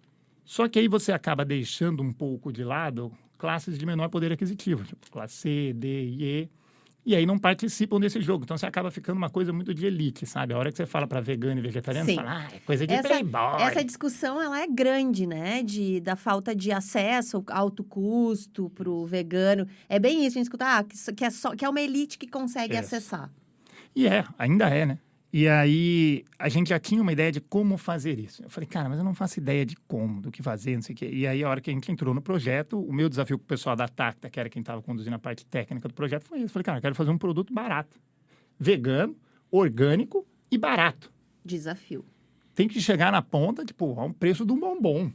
Só que aí você acaba deixando um pouco de lado classes de menor poder aquisitivo, tipo classe C, D e E, e aí não participam desse jogo. Então, você acaba ficando uma coisa muito de elite, sabe? A hora que você fala para vegano e vegetariano, Sim. você fala, é coisa de playboy. Essa discussão, ela é grande, né? Da falta de acesso, alto custo para o vegano. É bem isso, a gente escuta, que é uma elite que consegue acessar. E ainda é, né? E aí, a gente já tinha uma ideia de como fazer isso. Eu falei, cara, mas eu não faço ideia de como, do que fazer, não sei o quê. E aí, a hora que a gente entrou no projeto, o meu desafio com o pessoal da Tacta, que era quem estava conduzindo a parte técnica do projeto, foi isso. Eu falei, cara, eu quero fazer um produto barato. Vegano, orgânico e barato. Desafio. Tem que chegar na ponta, tipo, a um preço de um bombom.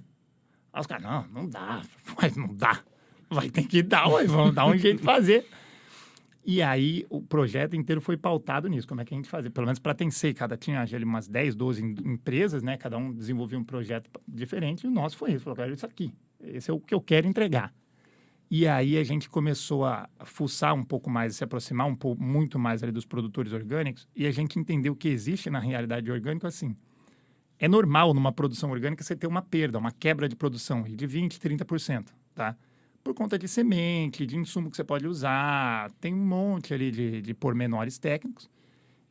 Aí os caras, não dá. Mas não dá. Vai ter que dar, vamos dar um jeito de fazer. E aí, o projeto inteiro foi pautado nisso. Como é que a gente fazia? Pelo menos para a TNC, tinha ali umas 10, 12 empresas, né? Cada um desenvolvia um projeto diferente. E o nosso foi isso. Falou, cara, isso aqui. Esse é o que eu quero entregar. E aí, a gente começou a fuçar um pouco mais, se aproximar muito mais ali dos produtores orgânicos. E a gente entendeu que existe na realidade orgânico assim. É normal numa produção orgânica você ter uma perda, uma quebra de produção de 20%, 30%, tá? Por conta de semente, de insumo que você pode usar, tem um monte ali de pormenores técnicos.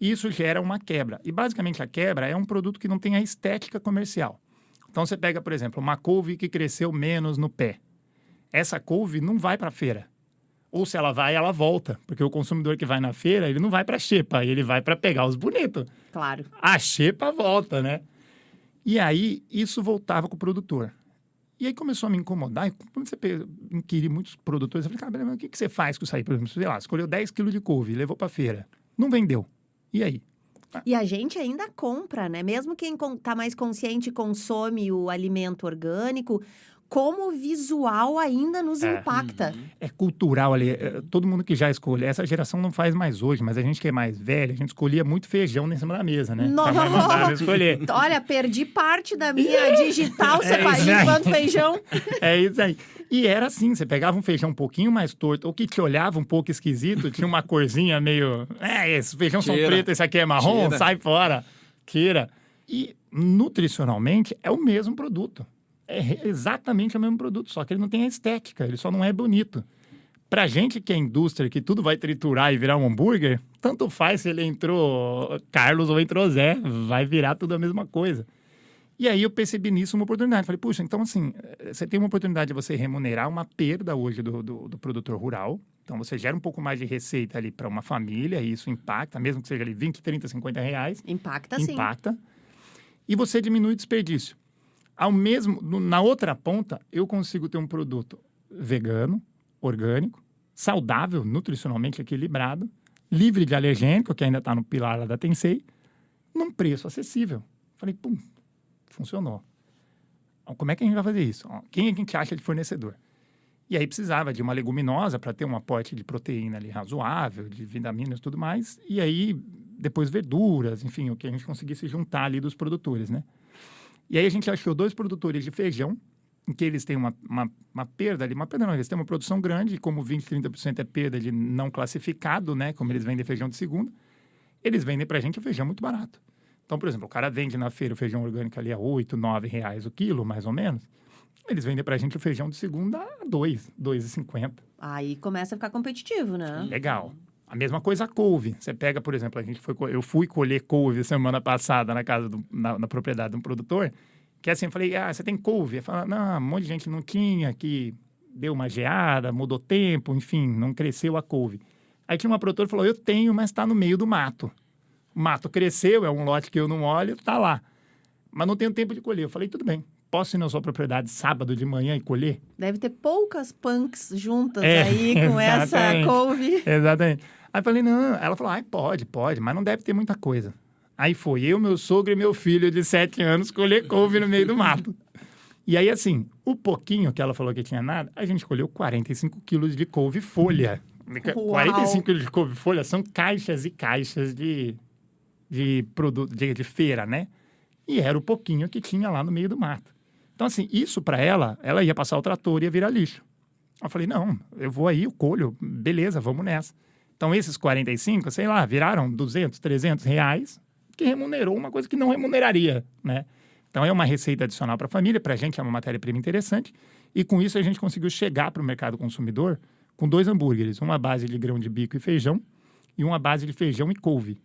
E isso gera uma quebra. E basicamente a quebra é um produto que não tem a estética comercial. Então você pega, por exemplo, uma couve que cresceu menos no pé. Essa couve não vai para a feira. Ou se ela vai, ela volta. Porque o consumidor que vai na feira, ele não vai para a xepa, ele vai para pegar os bonitos. Claro. A xepa volta, né? E aí, isso voltava com o produtor. E aí começou a me incomodar. E quando você inquirir muitos produtores, eu falei, cara, mas o que você faz com isso aí? Por exemplo, sei lá, escolheu 10 quilos de couve, levou para a feira. Não vendeu. E aí? E a gente ainda compra, né? Mesmo quem tá mais consciente consome o alimento orgânico, como o visual ainda nos impacta. É cultural ali. Todo mundo que já escolhe. Essa geração não faz mais hoje, mas a gente que é mais velha, a gente escolhia muito feijão em cima da mesa, né? Nossa! A mãe mandava escolher. Olha, perdi parte da minha digital separadinho enquanto feijão. É isso aí. E era assim, você pegava um feijão um pouquinho mais torto, ou que te olhava um pouco esquisito, tinha uma corzinha meio... esses feijão são pretos, esse aqui é marrom, sai fora, tira. E nutricionalmente é o mesmo produto. É exatamente o mesmo produto, só que ele não tem a estética, ele só não é bonito. Pra gente que é indústria, que tudo vai triturar e virar um hambúrguer, tanto faz se ele entrou Carlos ou entrou Zé, vai virar tudo a mesma coisa. E aí eu percebi nisso uma oportunidade. Falei, puxa, então assim, você tem uma oportunidade de você remunerar uma perda hoje do produtor rural. Então você gera um pouco mais de receita ali para uma família e isso impacta, mesmo que seja ali 20, 30, 50 reais. Impacta, sim. Impacta. E você diminui o desperdício. Na outra ponta, eu consigo ter um produto vegano, orgânico, saudável, nutricionalmente equilibrado, livre de alergênico, que ainda está no pilar lá da Tensei, num preço acessível. Falei, pum, funcionou. Como é que a gente vai fazer isso? Quem a gente acha de fornecedor? E aí precisava de uma leguminosa para ter um aporte de proteína ali razoável, de vitaminas e tudo mais. E aí, depois verduras, enfim, o que a gente conseguisse juntar ali dos produtores, né? E aí a gente achou 2 produtores de feijão, em que eles têm uma perda ali, eles têm uma produção grande, e como 20, 30% é perda de não classificado, né? Como eles vendem feijão de segunda, eles vendem pra gente o feijão muito barato. Então, por exemplo, o cara vende na feira o feijão orgânico ali a 8, 9 reais o quilo, mais ou menos. Eles vendem pra gente o feijão de segunda a 2,50. Aí começa a ficar competitivo, né? Legal. A mesma coisa a couve. Você pega, por exemplo, eu fui colher couve semana passada na casa, na propriedade de um produtor, que assim, eu falei, você tem couve? Ele falou, não, um monte de gente não tinha, que deu uma geada, mudou tempo, enfim, não cresceu a couve. Aí tinha uma produtora que falou, eu tenho, mas está no meio do mato. O mato cresceu, é um lote que eu não olho, tá lá. Mas não tenho tempo de colher. Eu falei, tudo bem, posso ir na sua propriedade sábado de manhã e colher? Deve ter poucas punks juntas aí com essa couve. Exatamente. Aí eu falei, não. Ela falou, pode, mas não deve ter muita coisa. Aí foi eu, meu sogro e meu filho de 7 anos colher couve no meio do mato. E aí, assim, o pouquinho que ela falou que tinha nada, a gente colheu 45 quilos de couve-folha. 45 quilos de couve-folha são caixas e caixas de produto, de feira, né? E era o pouquinho que tinha lá no meio do mato. Então, assim, isso para ela ia passar o trator e ia virar lixo. Eu falei, não, eu vou aí, eu colho, beleza, vamos nessa. Então, esses 45, sei lá, viraram 200, 300 reais, que remunerou uma coisa que não remuneraria, né? Então, é uma receita adicional para a família, para a gente é uma matéria-prima interessante, e com isso a gente conseguiu chegar para o mercado consumidor com 2 hambúrgueres, uma base de grão de bico e feijão, e uma base de feijão e couve.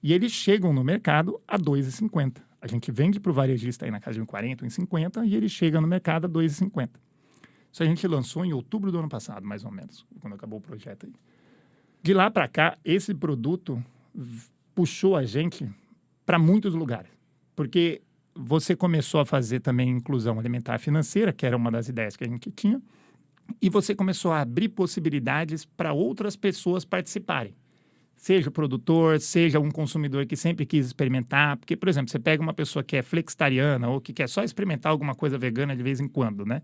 E eles chegam no mercado a R$ 2,50. A gente vende para o varejista aí na casa de 40, em 50, e ele chega no mercado a R$ 2,50. Isso a gente lançou em outubro do ano passado, mais ou menos, quando acabou o projeto aí. De lá para cá, esse produto puxou a gente para muitos lugares. Porque você começou a fazer também inclusão alimentar financeira, que era uma das ideias que a gente tinha, e você começou a abrir possibilidades para outras pessoas participarem. Seja o produtor, seja um consumidor que sempre quis experimentar. Porque, por exemplo, você pega uma pessoa que é flexitariana ou que quer só experimentar alguma coisa vegana de vez em quando, né?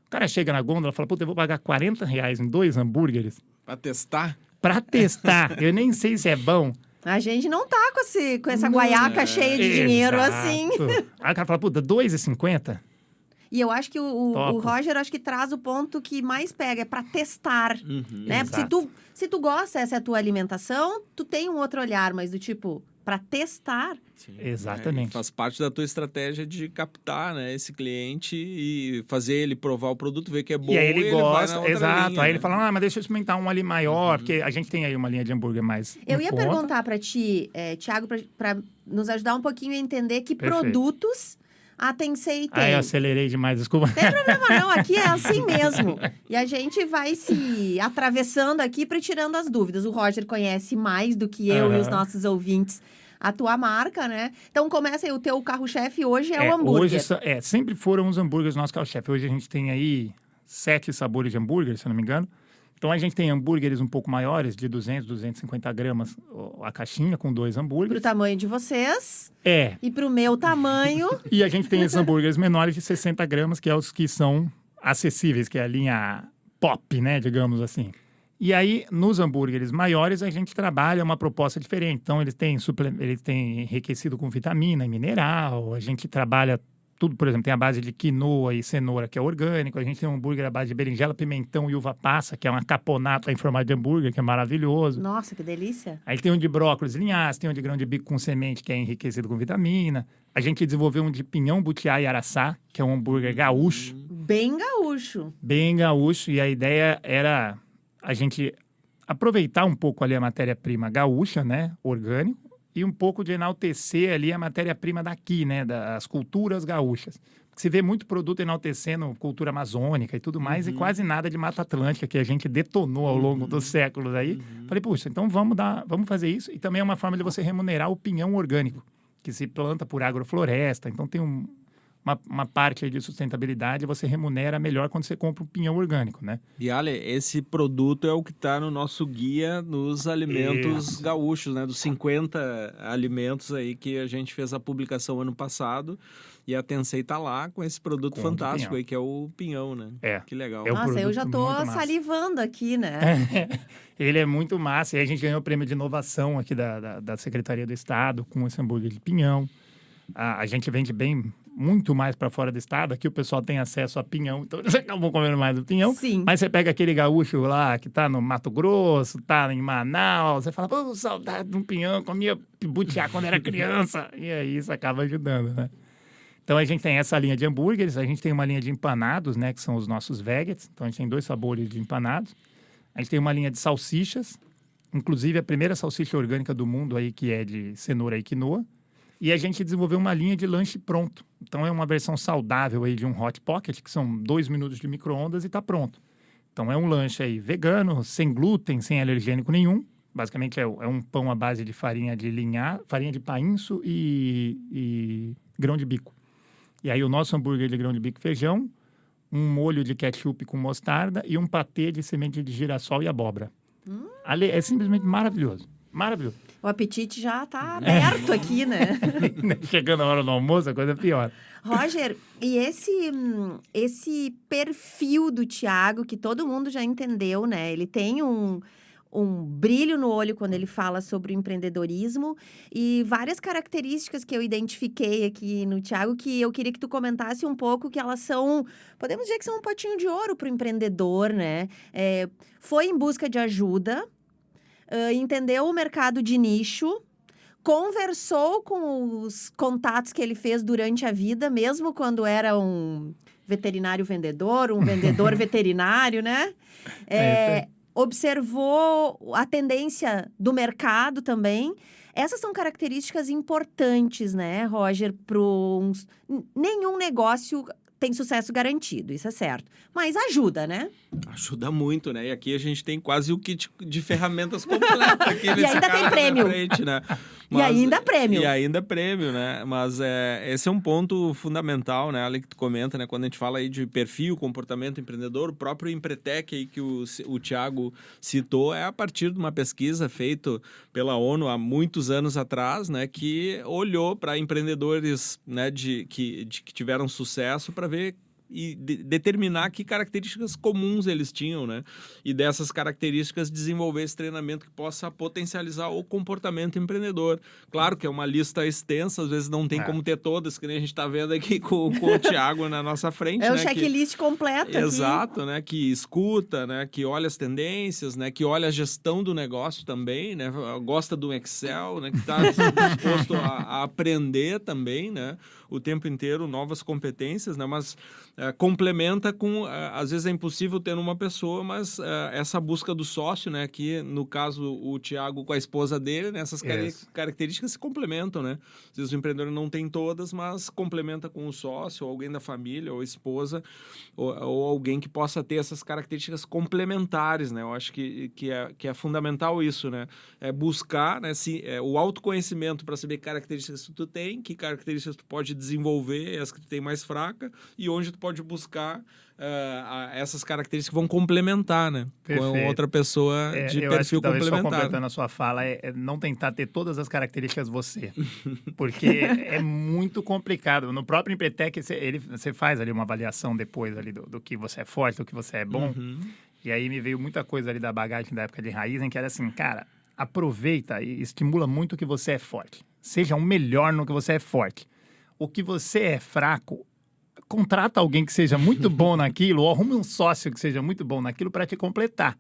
O cara chega na gôndola e fala, puta, eu vou pagar R$40 em 2 hambúrgueres. Para testar? Para testar. Eu nem sei se é bom. A gente não tá com essa guaiaca cheia de dinheiro assim. Aí o cara fala, puta, R$2,50? E eu acho que o Roger acho que traz o ponto que mais pega, é para testar, né? Se tu gosta, essa é a tua alimentação, tu tem um outro olhar, mas do tipo, para testar. Sim. Exatamente. Faz parte da tua estratégia de captar, né, esse cliente e fazer ele provar o produto, ver que é bom E aí ele vai gosta, na outra exato. linha, Aí né? ele fala, mas deixa eu experimentar um ali maior, porque a gente tem aí uma linha de hambúrguer mais Eu em ia conta. perguntar para ti, Thiago, para nos ajudar um pouquinho a entender que Perfeito. produtos a Tensei tem. Aí eu acelerei demais, desculpa. Não tem problema não, aqui é assim mesmo. E a gente vai se atravessando aqui para tirando as dúvidas. O Roger conhece mais do que eu e os nossos ouvintes a tua marca, né? Então começa aí, o teu carro-chefe hoje é o hambúrguer. Hoje, sempre foram os hambúrgueres nosso carro-chefe. Hoje a gente tem aí 7 sabores de hambúrguer, se eu não me engano. Então a gente tem hambúrgueres um pouco maiores, de 200, 250 gramas a caixinha, com 2 Pro hambúrgueres. tamanho de vocês É. e pro meu tamanho. E a gente tem esses hambúrgueres menores de 60 gramas, que é os que são acessíveis, que é a linha pop, né, digamos assim. E aí, nos hambúrgueres maiores, a gente trabalha uma proposta diferente. Então, eles têm enriquecido com vitamina e mineral. A gente trabalha tudo, por exemplo, tem a base de quinoa e cenoura, que é orgânico. A gente tem um hambúrguer à base de berinjela, pimentão e uva passa, que é uma caponata em formato de hambúrguer, que é maravilhoso. Nossa, que delícia. Aí tem um de brócolis linhaça, tem um de grão de bico com semente, que é enriquecido com vitamina. A gente desenvolveu um de pinhão, butiá e araçá, que é um hambúrguer gaúcho, Bem gaúcho. bem gaúcho. E a ideia era a gente aproveitar um pouco ali a matéria-prima gaúcha, né, orgânico, e um pouco de enaltecer ali a matéria-prima daqui, né, das culturas gaúchas. Porque se vê muito produto enaltecendo cultura amazônica e tudo mais, e quase nada de Mata Atlântica, que a gente detonou ao longo dos séculos aí. Falei, puxa, então vamos fazer isso. E também é uma forma de você remunerar o pinhão orgânico, que se planta por agrofloresta. Então tem uma parte aí de sustentabilidade, você remunera melhor quando você compra um pinhão orgânico, né? E olha, esse produto é o que está no nosso guia nos alimentos gaúchos, né? Dos 50 alimentos aí que a gente fez a publicação ano passado. E a Tensei tá lá com esse produto Com fantástico pinhão. aí, que é o pinhão, né? É. Que legal. É o Nossa, eu já produto tô muito massa. salivando aqui, né? Ele é muito massa. E a gente ganhou o prêmio de inovação aqui da Secretaria do Estado com esse hambúrguer de pinhão. A gente vende muito mais para fora do estado. Aqui o pessoal tem acesso a pinhão, então eles acabam comendo mais do pinhão. Sim. Mas você pega aquele gaúcho lá que tá no Mato Grosso, tá em Manaus, você fala, pô, saudade de um pinhão, comia butiá quando era criança. E aí isso acaba ajudando, né? Então a gente tem essa linha de hambúrgueres, a gente tem uma linha de empanados, né, que são os nossos veggets. Então a gente tem 2 sabores de empanados. A gente tem uma linha de salsichas, inclusive a primeira salsicha orgânica do mundo aí, que é de cenoura e quinoa. E a gente desenvolveu uma linha de lanche pronto. Então é uma versão saudável aí de um Hot Pocket, que são 2 minutos de micro-ondas e está pronto. Então é um lanche aí vegano, sem glúten, sem alergênico nenhum. Basicamente é um pão à base de farinha de farinha de painço e grão de bico. E aí o nosso hambúrguer de grão de bico e feijão, um molho de ketchup com mostarda e um patê de semente de girassol e abóbora. É simplesmente maravilhoso. Maravilhoso. O apetite já tá aberto aqui, né? Chegando a hora do almoço, a coisa é pior. Roger, e esse perfil do Thiago, que todo mundo já entendeu, né? Ele tem um brilho no olho quando ele fala sobre o empreendedorismo e várias características que eu identifiquei aqui no Thiago que eu queria que tu comentasse um pouco, que elas são, podemos dizer que são um potinho de ouro para o empreendedor, né? Foi em busca de ajuda, entendeu o mercado de nicho, conversou com os contatos que ele fez durante a vida, mesmo quando era um veterinário vendedor, um vendedor veterinário, né? Observou a tendência do mercado também. Essas são características importantes, né, Roger, nenhum negócio tem sucesso garantido, isso é certo. Mas ajuda, né? Ajuda muito, né? E aqui a gente tem quase o kit de ferramentas completo aqui nesse ainda cara tem prêmio. na frente, né? E ainda prêmio. E ainda prêmio, né? Mas esse é um ponto fundamental, né, Ali, que tu comenta, né? Quando a gente fala aí de perfil, comportamento empreendedor, o próprio Empretec aí que o Thiago citou é a partir de uma pesquisa feita pela ONU há muitos anos atrás, né? Que olhou para empreendedores, né, que tiveram sucesso para ver e determinar que características comuns eles tinham, né? E dessas características desenvolver esse treinamento que possa potencializar o comportamento empreendedor. Claro que é uma lista extensa, às vezes não tem como ter todas, que nem a gente está vendo aqui com o Thiago na nossa frente. É o checklist completo aqui. Exato, né? Que escuta, né? Que olha as tendências, né? Que olha a gestão do negócio também, né? Gosta do Excel, né? Que está disposto a aprender também, né? O tempo inteiro, novas competências, né? Mas complementa com... às vezes é impossível ter uma pessoa, mas essa busca do sócio, né? Que, no caso, o Thiago com a esposa dele, né? Essas características se complementam, né? Às vezes o empreendedor não tem todas, mas complementa com o sócio, ou alguém da família, ou a esposa, ou alguém que possa ter essas características complementares, né? Eu acho que é fundamental isso, né? É buscar, né? O autoconhecimento para saber que características tu tem, que características tu pode desenvolver, as que tu tem mais fraca, e onde tu pode buscar essas características que vão complementar, né? Perfeito. Com outra pessoa de perfil complementar. Só completando a sua fala, é não tentar ter todas as características você, porque é muito complicado. No próprio Empretec, você faz ali uma avaliação depois ali do que você é forte, do que você é bom, e aí me veio muita coisa ali da bagagem da época de Raizen, que era assim, cara, aproveita e estimula muito o que você é forte. Seja o melhor no que você é forte. O que você é fraco, contrata alguém que seja muito bom naquilo, ou arrume um sócio que seja muito bom naquilo para te completar.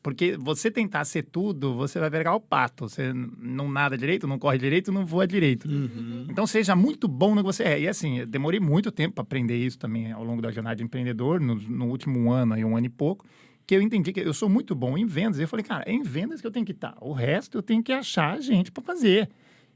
Porque você tentar ser tudo, você vai virar o pato. Você não nada direito, não corre direito, não voa direito. Então, seja muito bom no que você é. E assim, eu demorei muito tempo para aprender isso também ao longo da jornada de empreendedor, no último ano, aí, 1 ano e pouco, que eu entendi que eu sou muito bom em vendas. E eu falei, cara, é em vendas que eu tenho que estar. O resto eu tenho que achar gente para fazer.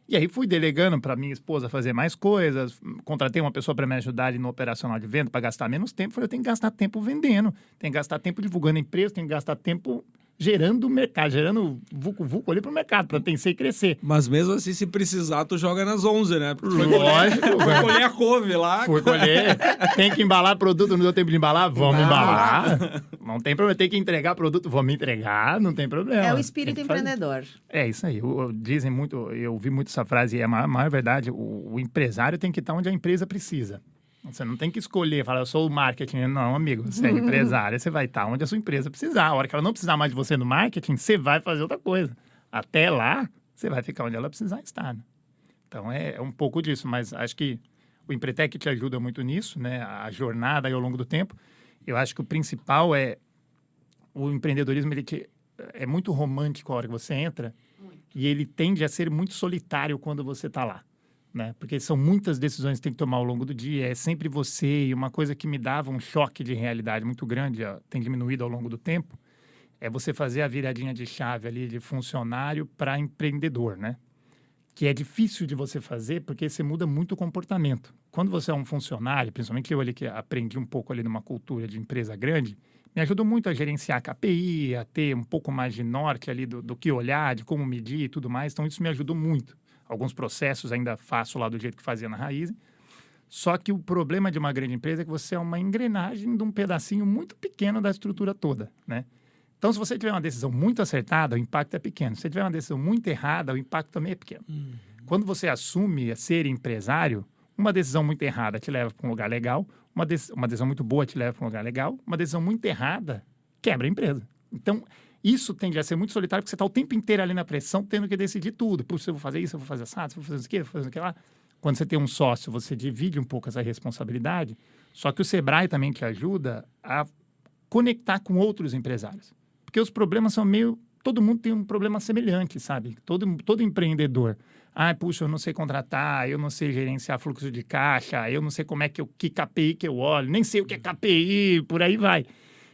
E aí fui delegando para minha esposa fazer mais coisas, contratei uma pessoa para me ajudar ali no operacional de venda, para gastar menos tempo. Falei, eu tenho que gastar tempo vendendo, tenho que gastar tempo divulgando a empresa, tenho que gastar tempo gerando mercado, gerando vulco ali pro mercado, para tentar e crescer. Mas mesmo assim, se precisar, tu joga nas 11, né? Lógico. Foi colher a couve lá. Fui colher. Tem que embalar produto, não deu tempo de embalar? Vamos embalar. Não tem problema. Tem que entregar produto? Vamos entregar, não tem problema. É o espírito empreendedor. É isso aí. Dizem muito, eu ouvi muito essa frase, e é a maior verdade, o empresário tem que estar onde a empresa precisa. Você não tem que escolher, falar, eu sou o marketing. Não, amigo, você é empresário, você vai estar onde a sua empresa precisar. A hora que ela não precisar mais de você no marketing, você vai fazer outra coisa. Até lá, você vai ficar onde ela precisar estar, né? Então, é um pouco disso, mas acho que o Empretec te ajuda muito nisso, né? A jornada aí ao longo do tempo. Eu acho que o principal é o empreendedorismo, é muito romântico a hora que você entra e ele tende a ser muito solitário quando você está lá. Né? Porque são muitas decisões que tem que tomar ao longo do dia, é sempre você, e uma coisa que me dava um choque de realidade muito grande, tem diminuído ao longo do tempo, é você fazer a viradinha de chave ali de funcionário para empreendedor, né? Que é difícil de você fazer porque você muda muito o comportamento. Quando você é um funcionário, principalmente eu ali que aprendi um pouco ali numa cultura de empresa grande, me ajudou muito a gerenciar a KPI, a ter um pouco mais de norte ali do que olhar, de como medir e tudo mais, então isso me ajudou muito. Alguns processos ainda faço lá do jeito que fazia na Raizen. Só que o problema de uma grande empresa é que você é uma engrenagem de um pedacinho muito pequeno da estrutura toda, né? Então, se você tiver uma decisão muito acertada, o impacto é pequeno. Se você tiver uma decisão muito errada, o impacto também é pequeno. Quando você assume ser empresário, uma decisão muito errada te leva para um lugar legal, uma decisão muito boa te leva para um lugar legal, uma decisão muito errada quebra a empresa. Então, isso tende a ser muito solitário, porque você está o tempo inteiro ali na pressão, tendo que decidir tudo. Puxa, eu vou fazer isso, eu vou fazer assado, eu vou fazer isso aqui, eu vou fazer aquilo lá. Quando você tem um sócio, você divide um pouco essa responsabilidade, só que o Sebrae também te ajuda a conectar com outros empresários. Porque os problemas são meio... Todo mundo tem um problema semelhante, sabe? Todo empreendedor. Puxa, eu não sei contratar, eu não sei gerenciar fluxo de caixa, eu não sei como é que KPI que eu olho, nem sei o que é KPI, por aí vai.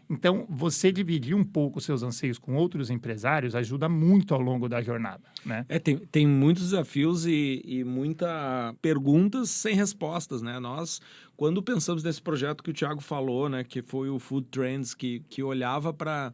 Então, você dividir um pouco os seus anseios com outros empresários ajuda muito ao longo da jornada, né? Tem muitos desafios e muitas perguntas sem respostas, né? Nós, quando pensamos nesse projeto que o Thiago falou, né? Que foi o Food Trends, que olhava para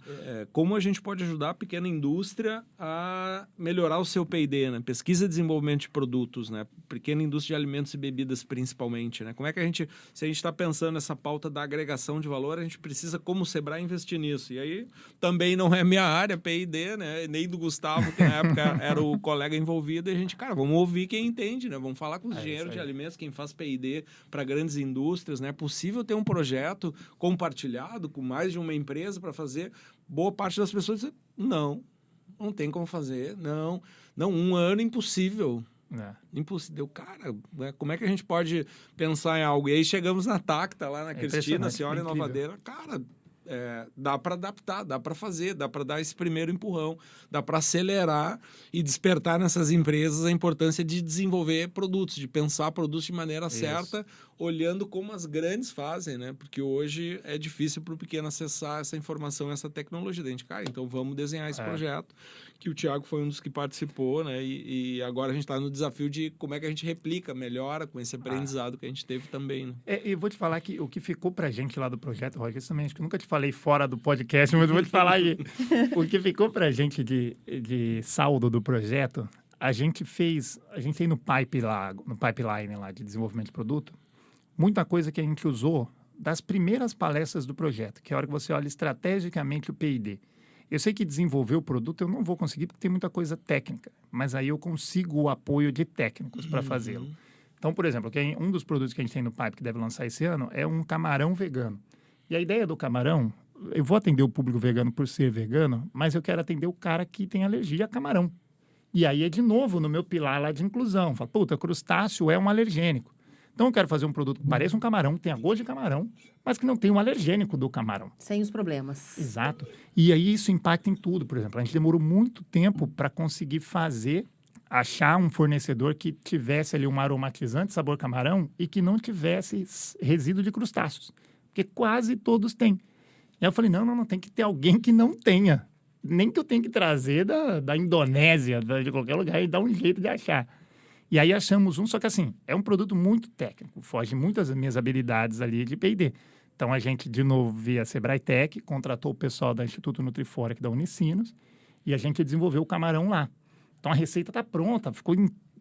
como a gente pode ajudar a pequena indústria a melhorar o seu P&D, né? Pesquisa e desenvolvimento de produtos, né? Pequena indústria de alimentos e bebidas, principalmente, né? Como é que se a gente está pensando nessa pauta da agregação de valor, a gente precisa, como Sebrae, investir nisso. E aí, também não é minha área, P&D, né? Nem do Gustavo, que na época era o colega envolvido, e a gente, cara, vamos ouvir quem entende, né? Vamos falar com os engenheiros de alimentos, quem faz P&D para grandes indústrias, agroindústrias, né? É possível ter um projeto compartilhado com mais de uma empresa para fazer? Boa parte das pessoas dizem, não tem como fazer, não, 1 ano impossível. Impossível. Cara, né? Como é que a gente pode pensar em algo? E aí chegamos na Tacta, lá na Cristina, senhora inovadeira. Cara, dá para adaptar, dá para fazer, dá para dar esse primeiro empurrão, dá para acelerar e despertar nessas empresas a importância de desenvolver produtos, de pensar produtos de maneira certa, olhando como as grandes fazem, né? Porque hoje é difícil para o pequeno acessar essa informação, essa tecnologia. A gente, cara, então vamos desenhar esse projeto, que o Thiago foi um dos que participou, né? E agora a gente está no desafio de como é que a gente replica, melhora com esse aprendizado que a gente teve também, né? E vou te falar que o que ficou pra gente lá do projeto, Roger, isso também, acho que eu nunca te falei fora do podcast, mas eu vou te falar aí. O que ficou pra gente de saldo do projeto, a gente tem no pipeline lá de desenvolvimento de produto, muita coisa que a gente usou das primeiras palestras do projeto, que é a hora que você olha estrategicamente o P&D. Eu sei que desenvolver o produto eu não vou conseguir porque tem muita coisa técnica, mas aí eu consigo o apoio de técnicos para fazê-lo. Então, por exemplo, um dos produtos que a gente tem no pipe que deve lançar esse ano é um camarão vegano. E a ideia do camarão, eu vou atender o público vegano por ser vegano, mas eu quero atender o cara que tem alergia a camarão. E aí é de novo no meu pilar lá de inclusão. Fala, puta, crustáceo é um alergênico. Então eu quero fazer um produto que pareça um camarão, que tenha gosto de camarão, mas que não tenha um alergênico do camarão. Sem os problemas. Exato. E aí isso impacta em tudo. Por exemplo, a gente demorou muito tempo para conseguir achar um fornecedor que tivesse ali um aromatizante sabor camarão e que não tivesse resíduo de crustáceos. Porque quase todos têm. E aí eu falei, não, tem que ter alguém que não tenha. Nem que eu tenha que trazer da Indonésia, de qualquer lugar, e dar um jeito de achar. E aí achamos só que assim, é um produto muito técnico, foge muitas das minhas habilidades ali de P&D. Então a gente, de novo, via Sebrae Tech, contratou o pessoal da Instituto Nutrifora, aqui da Unicinos, e a gente desenvolveu o camarão lá. Então a receita está pronta, ficou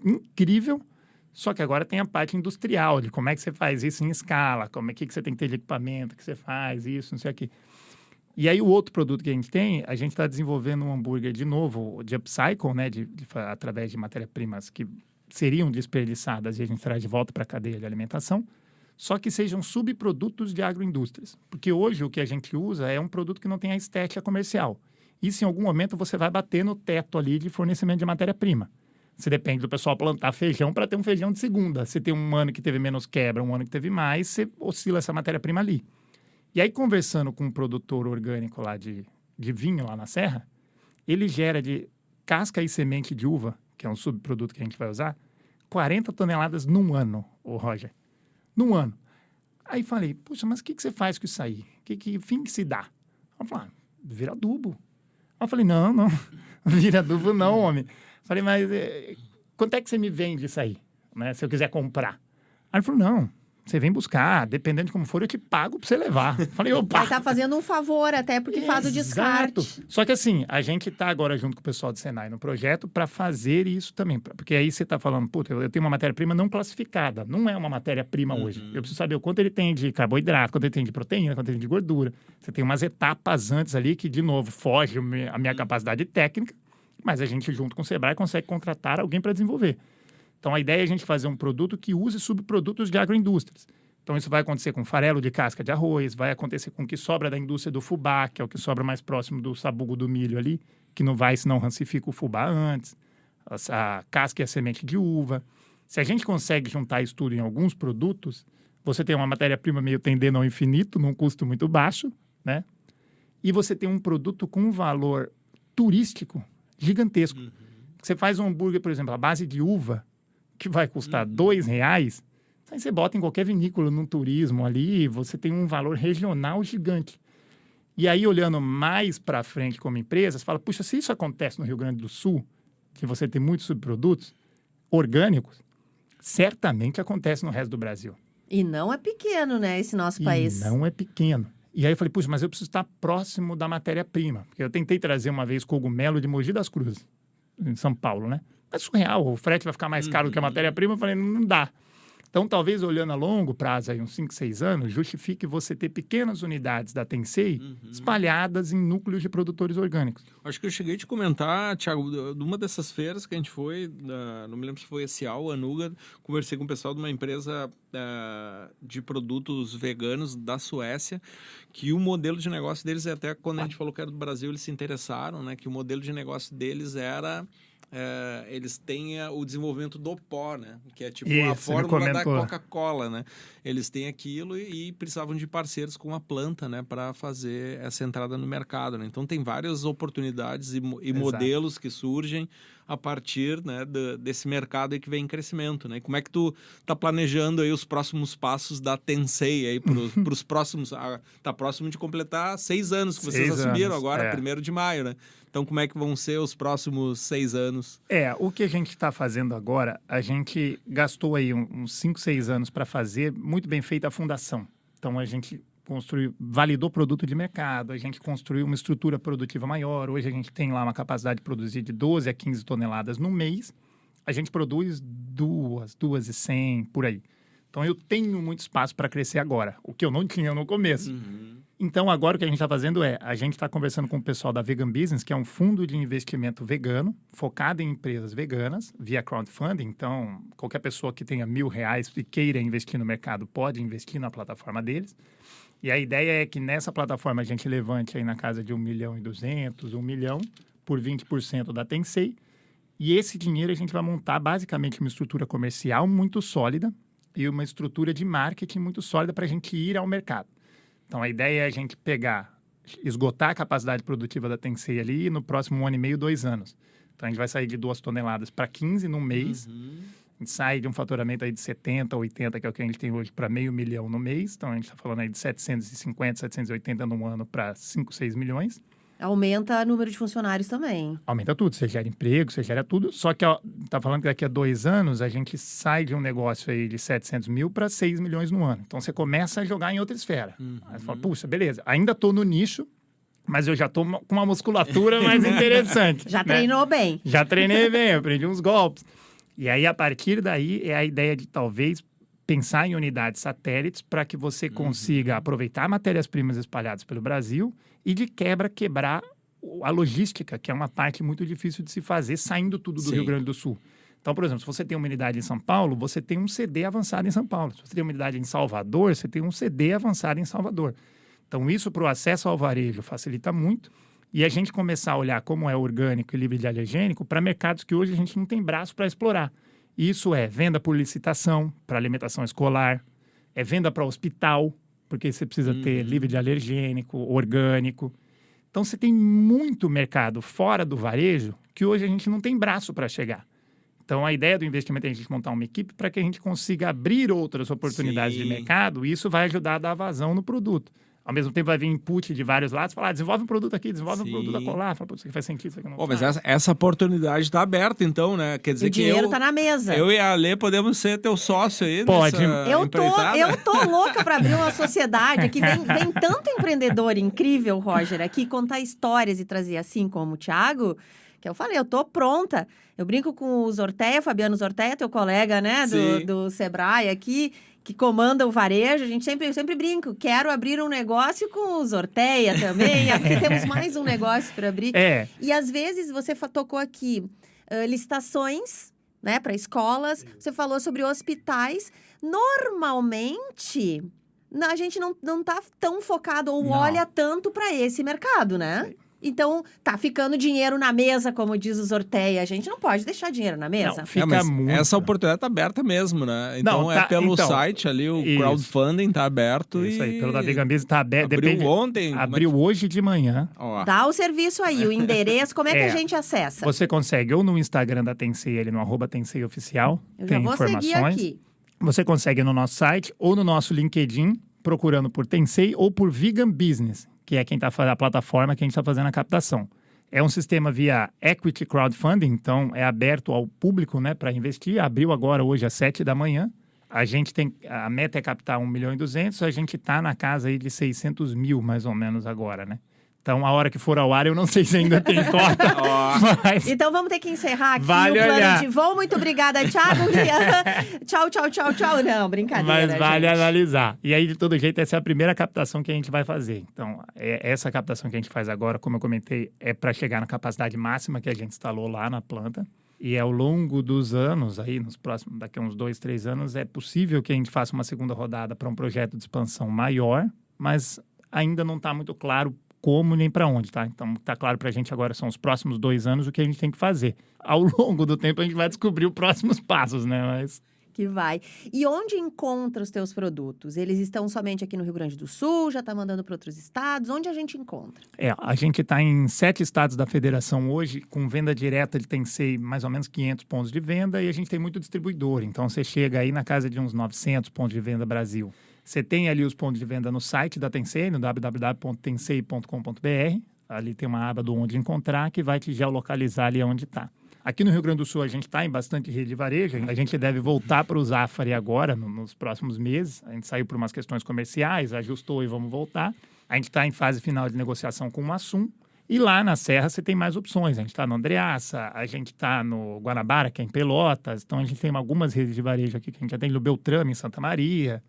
incrível, só que agora tem a parte industrial, de como é que você faz isso em escala, como é que você tem que ter de equipamento, que você faz isso, não sei o quê. E aí o outro produto que a gente está desenvolvendo um hambúrguer de novo, de upcycle, né, através de matérias-primas que seriam desperdiçadas e a gente traz de volta para a cadeia de alimentação, só que sejam subprodutos de agroindústrias. Porque hoje o que a gente usa é um produto que não tem a estética comercial. Isso em algum momento você vai bater no teto ali de fornecimento de matéria-prima. Você depende do pessoal plantar feijão para ter um feijão de segunda. Você tem um ano que teve menos quebra, um ano que teve mais, você oscila essa matéria-prima ali. E aí, conversando com um produtor orgânico lá de vinho lá na Serra, ele gera de casca e semente de uva, que é um subproduto que a gente vai usar, 40 toneladas num ano, Roger. Num ano. Aí falei, puxa, mas o que você faz com isso aí? Que fim que se dá? Ela falou, vira adubo. Eu falei, não, vira adubo não, homem. Falei, mas quanto é que você me vende isso aí, né, se eu quiser comprar? Aí ele falou, não, você vem buscar, dependendo de como for, eu te pago pra você levar. Falei, opa! Vai estar fazendo um favor até, porque faz o descarte. Só que assim, a gente tá agora junto com o pessoal do Senai no projeto para fazer isso também. Porque aí você tá falando, puta, eu tenho uma matéria-prima não classificada. Não é uma matéria-prima hoje. Eu preciso saber o quanto ele tem de carboidrato, quanto ele tem de proteína, quanto ele tem de gordura. Você tem umas etapas antes ali que, de novo, foge a minha capacidade técnica, mas a gente, junto com o Sebrae, consegue contratar alguém para desenvolver. Então, a ideia é a gente fazer um produto que use subprodutos de agroindústrias. Então, isso vai acontecer com farelo de casca de arroz, vai acontecer com o que sobra da indústria do fubá, que é o que sobra mais próximo do sabugo do milho ali, que não vai, senão rancifica o fubá antes, a casca e a semente de uva. Se a gente consegue juntar isso tudo em alguns produtos, você tem uma matéria-prima meio tendendo ao infinito, num custo muito baixo, né? E você tem um produto com um valor turístico gigantesco. Você faz um hambúrguer, por exemplo, à base de uva, que vai custar R$2, aí você bota em qualquer vinícola, num turismo ali, você tem um valor regional gigante. E aí, olhando mais para frente como empresa, você fala, puxa, se isso acontece no Rio Grande do Sul, que você tem muitos subprodutos orgânicos, certamente acontece no resto do Brasil. E não é pequeno, né, esse nosso país. Não é pequeno. E aí eu falei, puxa, mas eu preciso estar próximo da matéria-prima. Porque eu tentei trazer uma vez cogumelo de Mogi das Cruzes, em São Paulo, né? É surreal, o frete vai ficar mais caro que a matéria-prima. Eu falei, não dá. Então, talvez olhando a longo prazo, aí uns 5, 6 anos, justifique você ter pequenas unidades da Tensei espalhadas em núcleos de produtores orgânicos. Acho que eu cheguei a te comentar, Thiago, de uma dessas feiras que a gente foi, não me lembro se foi a Cial, a Nuga, conversei com o pessoal de uma empresa de produtos veganos da Suécia, que o modelo de negócio deles, até quando a gente falou que era do Brasil, eles se interessaram, né? Que o modelo de negócio deles era... eles têm o desenvolvimento do pó, né? Que é tipo a fórmula da Coca-Cola, né? Eles têm aquilo e precisavam de parceiros com a planta, né? Para fazer essa entrada no mercado, né? Então, tem várias oportunidades e modelos que surgem a partir, né, desse mercado aí que vem em crescimento, né? E como é que tu tá planejando aí os próximos passos da Tensei aí para os próximos... tá próximo de completar 6 anos que vocês assumiram agora, 1º de maio, né? Então, como é que vão ser os próximos 6 anos? O que a gente está fazendo agora, a gente gastou aí uns 5, 6 anos para fazer muito bem feita a fundação. Então, a gente validou produto de mercado, a gente construiu uma estrutura produtiva maior. Hoje a gente tem lá uma capacidade de produzir de 12 a 15 toneladas no mês. A gente produz 2.100 por aí. Então, eu tenho muito espaço para crescer agora, o que eu não tinha no começo. Então, agora o que a gente está fazendo a gente está conversando com o pessoal da Vegan Business, que é um fundo de investimento vegano, focado em empresas veganas, via crowdfunding. Então, qualquer pessoa que tenha R$1.000 e queira investir no mercado, pode investir na plataforma deles. E a ideia é que nessa plataforma a gente levante aí na casa de 1.200.000, 1 milhão, por 20% da Tensei. E esse dinheiro a gente vai montar basicamente uma estrutura comercial muito sólida e uma estrutura de marketing muito sólida para a gente ir ao mercado. Então, a ideia é a gente esgotar a capacidade produtiva da Tensei ali no próximo 1 ano e meio, 2 anos. Então, a gente vai sair de 2 toneladas para 15 no mês. A gente sai de um faturamento aí de 70, 80, que é o que a gente tem hoje, para 500 mil no mês. Então, a gente está falando aí de 750, 780 no ano para 5, 6 milhões. Aumenta o número de funcionários também. Aumenta tudo, você gera emprego, você gera tudo. Só que, tá falando que daqui a 2 anos, a gente sai de um negócio aí de 700 mil para 6 milhões no ano. Então, você começa a jogar em outra esfera. Aí você fala, puxa, beleza, ainda estou no nicho, mas eu já estou com uma musculatura mais interessante. Já treinou bem. Já treinei bem, aprendi uns golpes. E aí, a partir daí, é a ideia de talvez pensar em unidades satélites para que você consiga aproveitar matérias-primas espalhadas pelo Brasil e, de quebrar a logística, que é uma parte muito difícil de se fazer saindo tudo do Rio Grande do Sul. Então, por exemplo, se você tem uma unidade em São Paulo, você tem um CD avançado em São Paulo. Se você tem uma unidade em Salvador, você tem um CD avançado em Salvador. Então, isso para o acesso ao varejo facilita muito. E a gente começar a olhar como é orgânico e livre de alergênico para mercados que hoje a gente não tem braço para explorar. Isso é venda por licitação para alimentação escolar, é venda para hospital, porque você precisa ter livre de alergênico, orgânico. Então, você tem muito mercado fora do varejo que hoje a gente não tem braço para chegar. Então, a ideia do investimento é a gente montar uma equipe para que a gente consiga abrir outras oportunidades de mercado e isso vai ajudar a dar vazão no produto. Ao mesmo tempo, vai vir input de vários lados, falar, desenvolve um produto aqui, desenvolve um produto acolá. Fala, isso aqui faz sentido, isso aqui não faz. Mas essa oportunidade está aberta, então, né? Quer dizer o dinheiro está na mesa. Eu e a Alê podemos ser teu sócio aí. Pode. Eu tô louca para abrir uma sociedade que vem tanto empreendedor incrível, Roger, aqui contar histórias e trazer assim como o Thiago, que eu falei, eu tô pronta. Eu brinco com o Zorteia, Fabiano Zorteia, teu colega, né, do Sebrae aqui, que comanda o varejo. A gente eu sempre brinco, quero abrir um negócio com o Zorteia também, porque temos mais um negócio para abrir. E às vezes você tocou aqui licitações, né, para escolas, você falou sobre hospitais. Normalmente, a gente não tá tão focado ou olha tanto para esse mercado, né? Sim. Então, tá ficando dinheiro na mesa, como diz o Zorteia. A gente não pode deixar dinheiro na mesa. Não, fica muito. Essa oportunidade tá aberta mesmo, né? Então, pelo site ali, o crowdfunding tá aberto. Isso aí, pelo da Vegan Business tá aberto. Abriu ontem. Abriu hoje de manhã. Dá o serviço aí, o endereço, como é que a gente acessa? Você consegue ou no Instagram da Tensei, ali no @TenseiOficial. Eu tem já vou informações. seguir aqui. Você consegue no nosso site ou no nosso LinkedIn, procurando por Tensei ou por Vegan Business, que é quem está fazendo a plataforma, que a gente está fazendo a captação. É um sistema via Equity Crowdfunding, então é aberto ao público, né, para investir. Abriu agora, hoje, às 7 da manhã. A meta é captar 1.200.000, a gente está na casa aí de 600 mil, mais ou menos, agora, né? Então, a hora que for ao ar, eu não sei se ainda tem cota. Mas Então, vamos ter que encerrar aqui Vale o plano olhar. de voo. Muito obrigada, Thiago. Tchau, tchau, tchau, tchau. Não, brincadeira, Mas vale gente. analisar. E aí, de todo jeito, essa é a primeira captação que a gente vai fazer. Então, essa captação que a gente faz agora, como eu comentei, é para chegar na capacidade máxima que a gente instalou lá na planta. E ao longo dos anos, aí nos próximos, daqui a uns 2, 3 anos, é possível que a gente faça uma segunda rodada para um projeto de expansão maior, mas ainda não está muito claro como nem para onde, tá? Então, tá claro para a gente agora, são os próximos 2 anos o que a gente tem que fazer. Ao longo do tempo, a gente vai descobrir os próximos passos, né? Mas Que vai. E onde encontra os teus produtos? Eles estão somente aqui no Rio Grande do Sul? Já tá mandando para outros estados? Onde a gente encontra? a gente está em 7 estados da federação hoje, com venda direta de Tensei, mais ou menos 500 pontos de venda, e a gente tem muito distribuidor. Então, você chega aí na casa de uns 900 pontos de venda Brasil. Você tem ali os pontos de venda no site da Tensei, no www.tensei.com.br. Ali tem uma aba do Onde Encontrar, que vai te geolocalizar ali onde está. Aqui no Rio Grande do Sul, a gente está em bastante rede de varejo. A gente deve voltar para o Zafari agora, nos próximos meses. A gente saiu por umas questões comerciais, ajustou e vamos voltar. A gente está em fase final de negociação com o Assum. E lá na Serra você tem mais opções. A gente está no Andreaça, a gente está no Guanabara, que é em Pelotas. Então, a gente tem algumas redes de varejo aqui que a gente atende no Beltrame, em Santa Maria.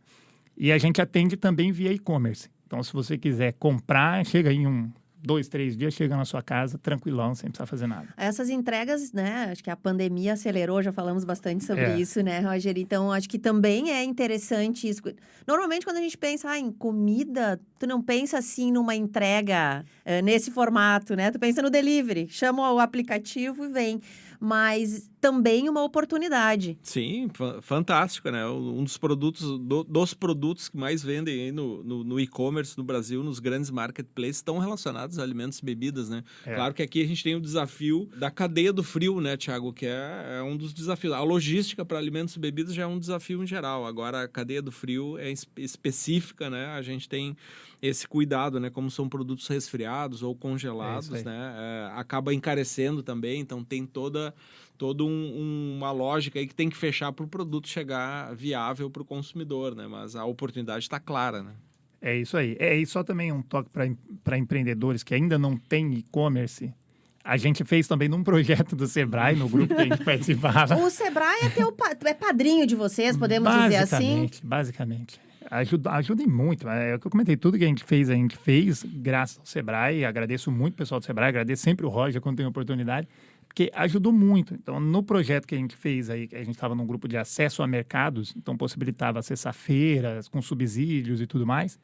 E a gente atende também via e-commerce. Então, se você quiser comprar, chega em 2, 3 dias, chega na sua casa, tranquilão, sem precisar fazer nada. Essas entregas, né? Acho que a pandemia acelerou, já falamos bastante sobre isso, né, Roger? Então, acho que também é interessante isso. Normalmente, quando a gente pensa em comida, tu não pensa assim numa entrega nesse formato, né? Tu pensa no delivery, chama o aplicativo e vem. Mas também uma oportunidade. Sim, fantástico, né? Um dos produtos, dos produtos que mais vendem aí no e-commerce no Brasil, nos grandes marketplaces, estão relacionados a alimentos e bebidas, né? Claro que aqui a gente tem o desafio da cadeia do frio, né, Thiago? Que é um dos desafios. A logística para alimentos e bebidas já é um desafio em geral. Agora, a cadeia do frio é específica, né? A gente tem esse cuidado, né? Como são produtos resfriados ou congelados, né? Acaba encarecendo também, então tem toda uma lógica aí que tem que fechar para o produto chegar viável para o consumidor, né? Mas a oportunidade está clara, né? É isso aí. E só também um toque para empreendedores que ainda não têm e-commerce. A gente fez também num projeto do Sebrae, no grupo que a gente participava. O Sebrae é padrinho de vocês, podemos dizer assim? Basicamente. Ajudem muito. É o que eu comentei, tudo que a gente fez graças ao Sebrae. Agradeço muito o pessoal do Sebrae, agradeço sempre o Roger quando tem oportunidade, porque ajudou muito. Então, no projeto que a gente fez aí, a gente estava num grupo de acesso a mercados, então possibilitava acessar feiras com subsídios e tudo mais.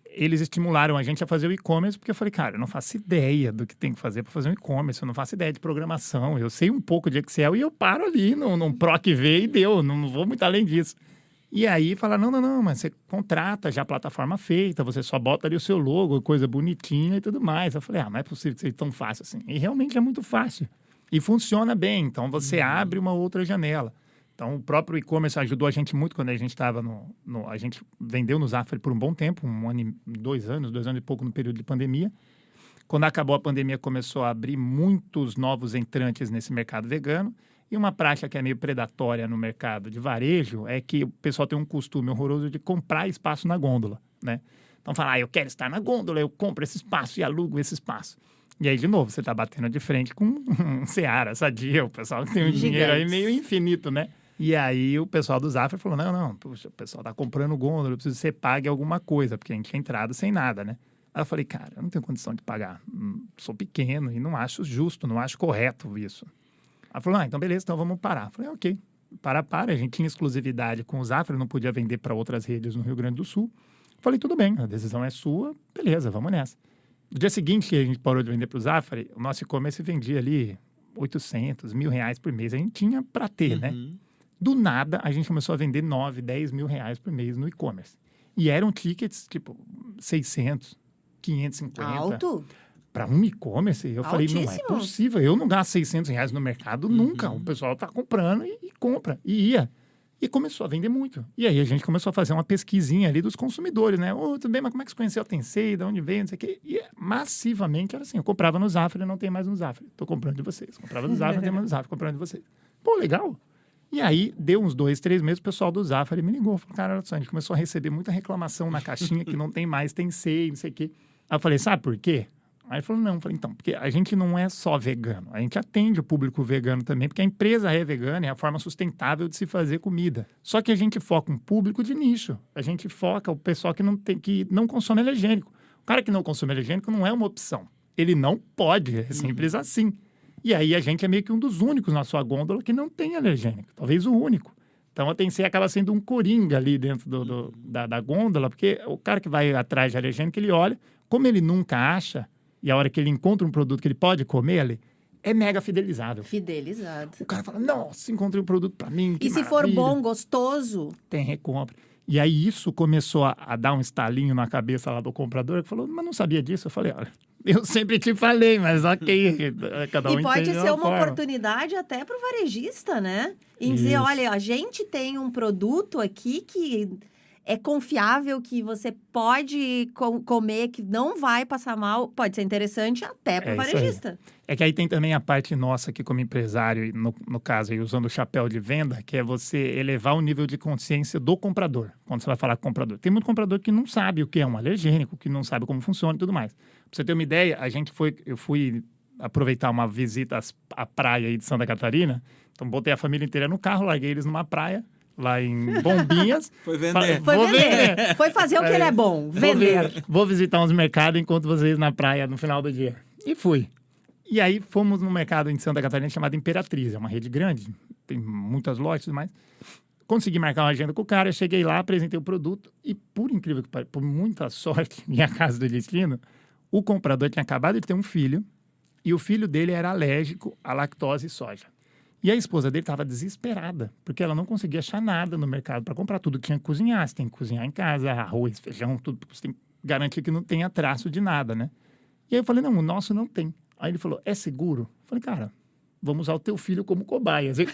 Eles estimularam a gente a fazer o e-commerce, porque eu falei, cara, eu não faço ideia do que tem que fazer para fazer um e-commerce, eu não faço ideia de programação, eu sei um pouco de Excel e eu paro ali num PROC-V e deu, não vou muito além disso. E aí falaram, não, mas você contrata já a plataforma feita, você só bota ali o seu logo, coisa bonitinha e tudo mais. Eu falei, não é possível que seja tão fácil assim. E realmente é muito fácil. E funciona bem, então você abre uma outra janela. Então, o próprio e-commerce ajudou a gente muito quando a gente estava a gente vendeu no Zafari por um bom tempo, 2 anos e pouco no período de pandemia. Quando acabou a pandemia, começou a abrir muitos novos entrantes nesse mercado vegano. E uma prática que é meio predatória no mercado de varejo é que o pessoal tem um costume horroroso de comprar espaço na gôndola, né? Então, fala, eu quero estar na gôndola, eu compro esse espaço e alugo esse espaço. E aí, de novo, você está batendo de frente com um Seara, Sadia, o pessoal que tem um dinheiro aí meio infinito, né? E aí, o pessoal do Zafari falou, não, puxa, o pessoal está comprando gôndola, eu preciso que você pague alguma coisa, porque a gente tinha entrado sem nada, né? Aí eu falei, cara, eu não tenho condição de pagar, sou pequeno e não acho justo, não acho correto isso. Ela falou, então beleza, então vamos parar. Eu falei, ok, para, a gente tinha exclusividade com o Zafari, não podia vender para outras redes no Rio Grande do Sul. Eu falei, tudo bem, a decisão é sua, beleza, vamos nessa. No dia seguinte que a gente parou de vender para o Zafari, o nosso e-commerce vendia ali 800, R$1.000 por mês, a gente tinha para ter, né? Do nada, a gente começou a vender 9, 10 mil reais por mês no e-commerce. E eram tickets, tipo, 600, 550. Alto? Para um e-commerce, eu falei, não é possível. Eu não gasto R$600 no mercado nunca. O pessoal está comprando e compra. E ia. E começou a vender muito. E aí a gente começou a fazer uma pesquisinha ali dos consumidores, né? Tudo bem, mas como é que você conheceu a Tensei? De onde veio? Não sei o quê. E massivamente era assim, eu comprava no Zafari, não tem mais no Zafari. Estou comprando de vocês. Comprava no Zafari, não tem mais no Zafari. Comprando de vocês. Pô, legal. E aí, deu uns 2, 3 meses, o pessoal do Zafari me ligou. Falou, cara, olha só, a gente começou a receber muita reclamação na caixinha que não tem mais Tensei, não sei o quê. Aí eu falei, sabe por quê? Aí ele falou, não. Eu falei, então, porque a gente não é só vegano. A gente atende o público vegano também, porque a empresa é vegana, é a forma sustentável de se fazer comida. Só que a gente foca um público de nicho. A gente foca o pessoal que não consome alergênico. O cara que não consome alergênico não é uma opção. Ele não pode, é simples assim. E aí a gente é meio que um dos únicos na sua gôndola que não tem alergênico. Talvez o único. Então a Tensei acaba sendo um coringa ali dentro da gôndola, porque o cara que vai atrás de alergênico, ele olha, como ele nunca acha, e a hora que ele encontra um produto que ele pode comer ali, é mega fidelizável. Fidelizado. O cara fala, nossa, encontrei um produto pra mim, que E se maravilha. for bom, gostoso, Tem recompra. E aí isso começou a dar um estalinho na cabeça lá do comprador, que falou, mas não sabia disso? Eu falei, olha, eu sempre te falei, mas ok, cada um e pode entende de ser uma forma. oportunidade até para o varejista, né? Em dizer, Isso. olha, a gente tem um produto aqui que é confiável, que você pode comer, que não vai passar mal. Pode ser interessante até para o É isso aí. varejista. É que aí tem também a parte nossa aqui como empresário, e no caso aí usando o chapéu de venda, que é você elevar o nível de consciência do comprador, quando você vai falar com o comprador. Tem muito comprador que não sabe o que é um alergênico, que não sabe como funciona e tudo mais. Pra você ter uma ideia, eu fui aproveitar uma visita à praia aí de Santa Catarina, então botei a família inteira no carro, larguei eles numa praia, lá em Bombinhas. Foi vender. Foi Vou vender. Foi fazer o que ele é bom, vender. Vou visitar uns mercados enquanto vocês na praia no final do dia. E fui. E aí fomos num mercado em Santa Catarina chamado Imperatriz. É uma rede grande, tem muitas lojas e tudo mais. Consegui marcar uma agenda com o cara, cheguei lá, apresentei o produto e, por incrível que pareça, por muita sorte, minha casa do destino, o comprador tinha acabado de ter um filho e o filho dele era alérgico à lactose e soja. E a esposa dele estava desesperada, porque ela não conseguia achar nada no mercado para comprar tudo que tinha que cozinhar. Você tem que cozinhar em casa, arroz, feijão, tudo. Você tem que garantir que não tenha traço de nada, né? E aí eu falei, não, o nosso não tem. Aí ele falou, é seguro? Eu falei, cara, vamos usar o teu filho como cobaia. Você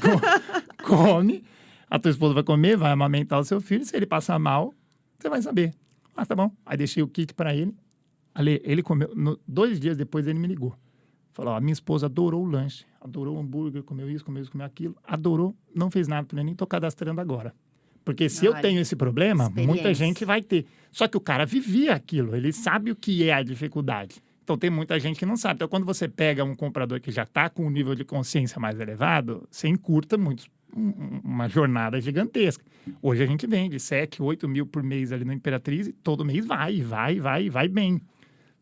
come, a tua esposa vai comer, vai amamentar o seu filho. Se ele passar mal, você vai saber. Ah, tá bom. Aí deixei o kit para ele. Ele comeu. 2 dias depois ele me ligou. Falou, a minha esposa adorou o lanche, adorou o hambúrguer, comeu isso, comeu aquilo. Adorou, não fez nada para nem tô cadastrando agora. Porque se eu tenho esse problema, muita gente vai ter. Só que o cara vivia aquilo, ele sabe o que é a dificuldade. Então, tem muita gente que não sabe. Então, quando você pega um comprador que já está com um nível de consciência mais elevado, você encurta uma jornada gigantesca. Hoje a gente vende 7, 8 mil por mês ali no Imperatriz e todo mês vai bem.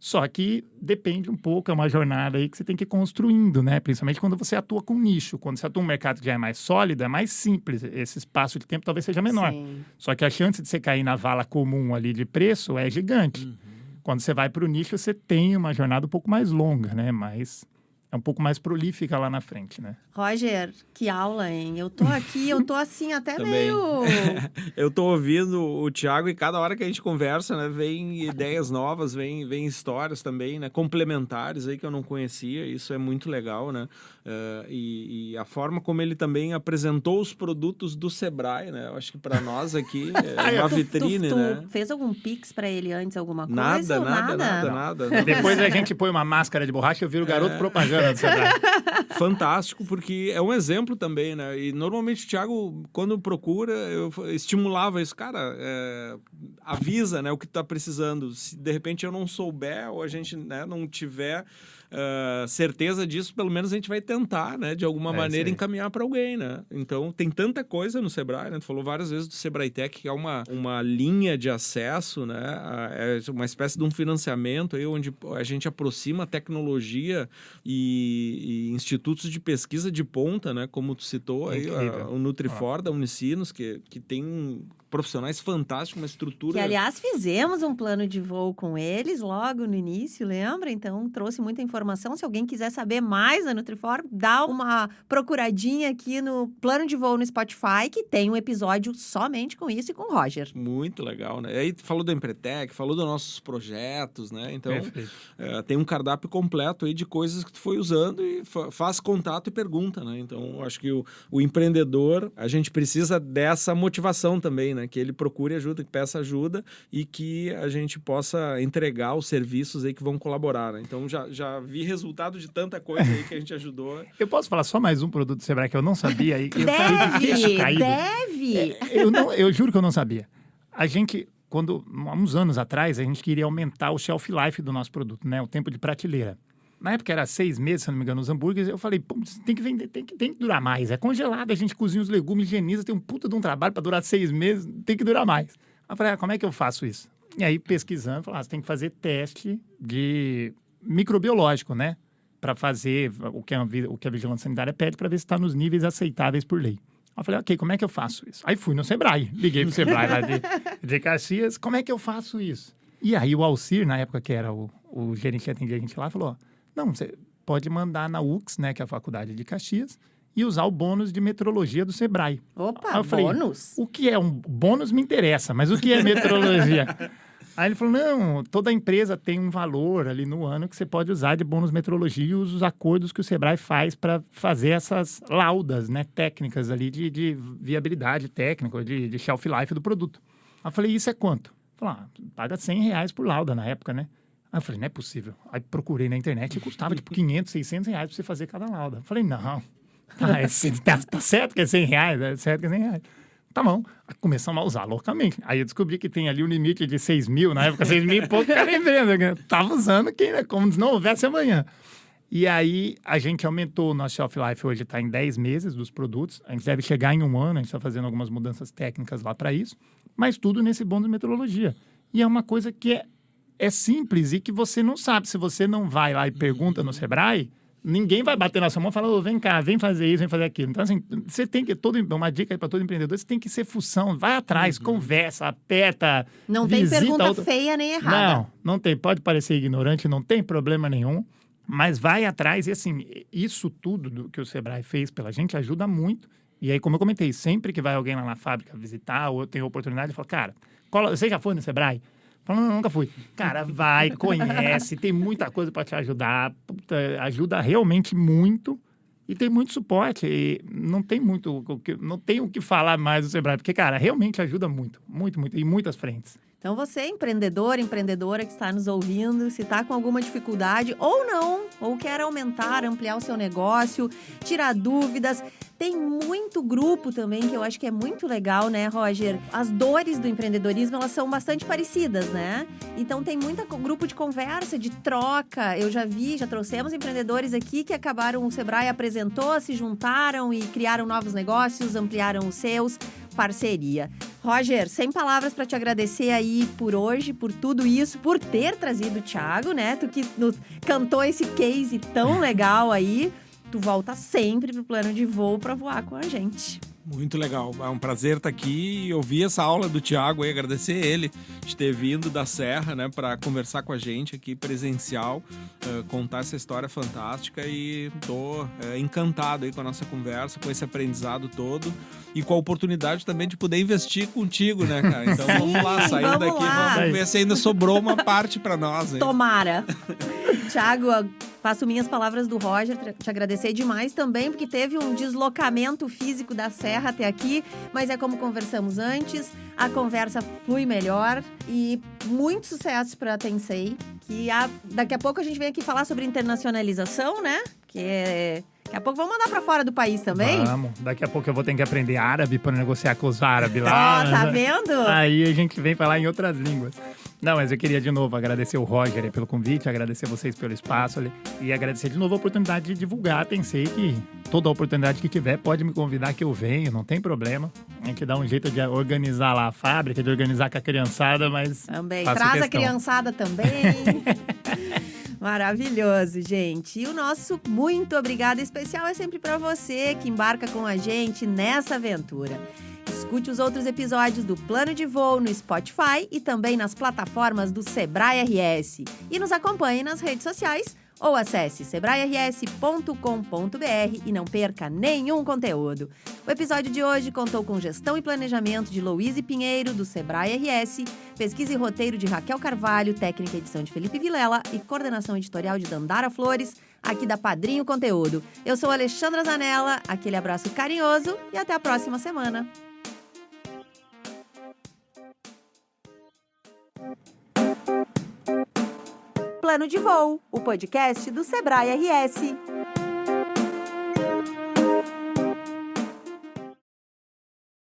Só que depende um pouco, é uma jornada aí que você tem que ir construindo, né? Principalmente quando você atua com nicho. Quando você atua em um mercado que já é mais sólido, é mais simples. Esse espaço de tempo talvez seja menor. Sim. Só que a chance de você cair na vala comum ali de preço é gigante. Quando você vai para o nicho, você tem uma jornada um pouco mais longa, né? Mas é um pouco mais prolífica lá na frente, né? Roger, que aula, hein? Eu tô aqui, eu tô assim, até Também. meio... Eu tô ouvindo o Thiago e cada hora que a gente conversa, né, vem ideias novas, vem histórias também, né, complementares aí que eu não conhecia, isso é muito legal, né, e a forma como ele também apresentou os produtos do Sebrae, né, eu acho que para nós aqui é uma vitrine, né. Tu fez algum pix pra ele antes, alguma coisa? Nada. Depois a gente põe uma máscara de borracha e eu viro o garoto propaganda do Sebrae. Fantástico, porque é um exemplo também, né? E normalmente o Thiago, quando procura, eu estimulava isso. Cara, avisa, né, o que tu tá precisando. Se de repente eu não souber ou a gente, né, não tiver certeza disso, pelo menos a gente vai tentar, né, de alguma maneira encaminhar para alguém, né? Então, tem tanta coisa no Sebrae, né? Tu falou várias vezes do Sebrae Tech, que é uma linha de acesso, né? É uma espécie de um financiamento aí, onde a gente aproxima a tecnologia e institutos de pesquisa de ponta, né? Como tu citou aí, o Nutrifor da Unicinos, que tem profissionais fantásticos, uma estrutura... Que, aliás, fizemos um plano de voo com eles logo no início, lembra? Então, trouxe muita informação. Se alguém quiser saber mais da Nutrifor, dá uma procuradinha aqui no plano de voo no Spotify, que tem um episódio somente com isso e com o Roger. Muito legal, né? Aí tu falou do Empretec, falou dos nossos projetos, né? Então, tem um cardápio completo aí de coisas que tu foi usando e faz contato e pergunta, né? Então, acho que o empreendedor, a gente precisa dessa motivação também, né? Que ele procure ajuda, que peça ajuda e que a gente possa entregar os serviços aí que vão colaborar, né? Então, já vi resultado de tanta coisa aí que a gente ajudou. Eu posso falar só mais um produto do Sebrae que eu não sabia? Deve! Eu juro que eu não sabia. A gente há uns anos atrás, a gente queria aumentar o shelf life do nosso produto, né? O tempo de prateleira. Na época era 6 meses, se não me engano, os hambúrgueres. Eu falei, pô, tem que vender, tem que durar mais. É congelado, a gente cozinha os legumes, higieniza, tem um puta de um trabalho para durar 6 meses, tem que durar mais. Eu falei, como é que eu faço isso? E aí, pesquisando, falei, você tem que fazer teste de microbiológico, né? Para fazer o que a Vigilância Sanitária pede para ver se está nos níveis aceitáveis por lei. Eu falei, ok, como é que eu faço isso? Aí fui no Sebrae, liguei pro Sebrae lá de Caxias, como é que eu faço isso? E aí o Alcir, na época que era o gerente que atendia a gente lá, falou, não, você pode mandar na UX, né, que é a faculdade de Caxias, e usar o bônus de metrologia do Sebrae. Opa, eu falei, bônus? O que é um bônus me interessa, mas o que é metrologia? Aí ele falou, não, toda empresa tem um valor ali no ano que você pode usar de bônus metrologia e usa os acordos que o Sebrae faz para fazer essas laudas, né, técnicas ali de viabilidade técnica, de shelf life do produto. Aí eu falei, isso é quanto? Ele falou, paga R$100 por lauda na época, né? Aí eu falei, não é possível. Aí procurei na internet e custava tipo R$500, R$600 para você fazer cada lauda. Eu falei, não, tá certo que é R$100, é certo que é R$100. Tá bom. Aí começamos a usar loucamente. Aí eu descobri que tem ali um limite de 6 mil, na época 6 mil e pouco, cara empresa. Tava usando como se não houvesse amanhã. E aí a gente aumentou o nosso shelf life, hoje está em 10 meses dos produtos. A gente deve chegar em 1 ano, a gente está fazendo algumas mudanças técnicas lá para isso. Mas tudo nesse bônus de metrologia. E é uma coisa que é simples e que você não sabe. Se você não vai lá e pergunta no Sebrae, ninguém vai bater na sua mão e falar, vem cá, vem fazer isso, vem fazer aquilo. Então, assim, você tem que, uma dica aí para todo empreendedor, você tem que ser fução, vai atrás, conversa, aperta, não tem pergunta feia nem errada. Não tem. Pode parecer ignorante, não tem problema nenhum, mas vai atrás. E, assim, isso tudo que o Sebrae fez pela gente ajuda muito. E aí, como eu comentei, sempre que vai alguém lá na fábrica visitar ou eu tenho oportunidade, eu falo, cara, você já foi no Sebrae? Falando, não, nunca fui. Cara, vai, conhece, tem muita coisa para te ajudar, ajuda realmente muito e tem muito suporte. E não tem o que falar mais do Sebrae, porque, cara, realmente ajuda muito, muito, muito, em muitas frentes. Então, você, empreendedor, empreendedora que está nos ouvindo, se está com alguma dificuldade ou não, ou quer aumentar, ampliar o seu negócio, tirar dúvidas, tem muito grupo também que eu acho que é muito legal, né, Roger? As dores do empreendedorismo, elas são bastante parecidas, né? Então, tem muito grupo de conversa, de troca. Eu já trouxemos empreendedores aqui que acabaram, o Sebrae apresentou, se juntaram e criaram novos negócios, ampliaram os seus, parceria. Roger, sem palavras para te agradecer aí por hoje, por tudo isso, por ter trazido o Thiago, né? Tu que cantou esse case tão legal aí. Tu volta sempre pro Plano de Voo para voar com a gente. Muito legal, é um prazer estar aqui e ouvir essa aula do Thiago e agradecer ele de ter vindo da Serra, né, para conversar com a gente aqui presencial, contar essa história fantástica e tô encantado aí com a nossa conversa, com esse aprendizado todo e com a oportunidade também de poder investir contigo, né, cara? Então vamos lá, saindo daqui, vamos ver se ainda sobrou uma parte para nós. Hein? Tomara! Thiago, faço minhas palavras do Roger, te agradecer demais também, porque teve um deslocamento físico da Serra até aqui, mas é como conversamos antes, a conversa flui melhor e muito sucesso para a Tensei, que daqui a pouco a gente vem aqui falar sobre internacionalização, né? Daqui a pouco vamos mandar pra fora do país também? Vamos. Daqui a pouco eu vou ter que aprender árabe para negociar com os árabes lá. Tá vendo? Aí a gente vem falar em outras línguas. Não, mas eu queria de novo agradecer o Roger pelo convite, agradecer vocês pelo espaço e agradecer de novo a oportunidade de divulgar. Pensei que toda oportunidade que tiver pode me convidar que eu venho, não tem problema. A gente dá um jeito de organizar lá a fábrica, de organizar com a criançada, mas também. Traz a criançada também. Maravilhoso, gente. E o nosso muito obrigado especial é sempre para você que embarca com a gente nessa aventura. Escute os outros episódios do Plano de Voo no Spotify e também nas plataformas do Sebrae RS. E nos acompanhe nas redes sociais ou acesse sebrae-rs.com.br e não perca nenhum conteúdo. O episódio de hoje contou com gestão e planejamento de Louise Pinheiro, do Sebrae RS, pesquisa e roteiro de Raquel Carvalho, técnica e edição de Felipe Vilela e coordenação editorial de Dandara Flores, aqui da Padrinho Conteúdo. Eu sou Alexandra Zanella, aquele abraço carinhoso e até a próxima semana. Plano de Voo, o podcast do Sebrae RS.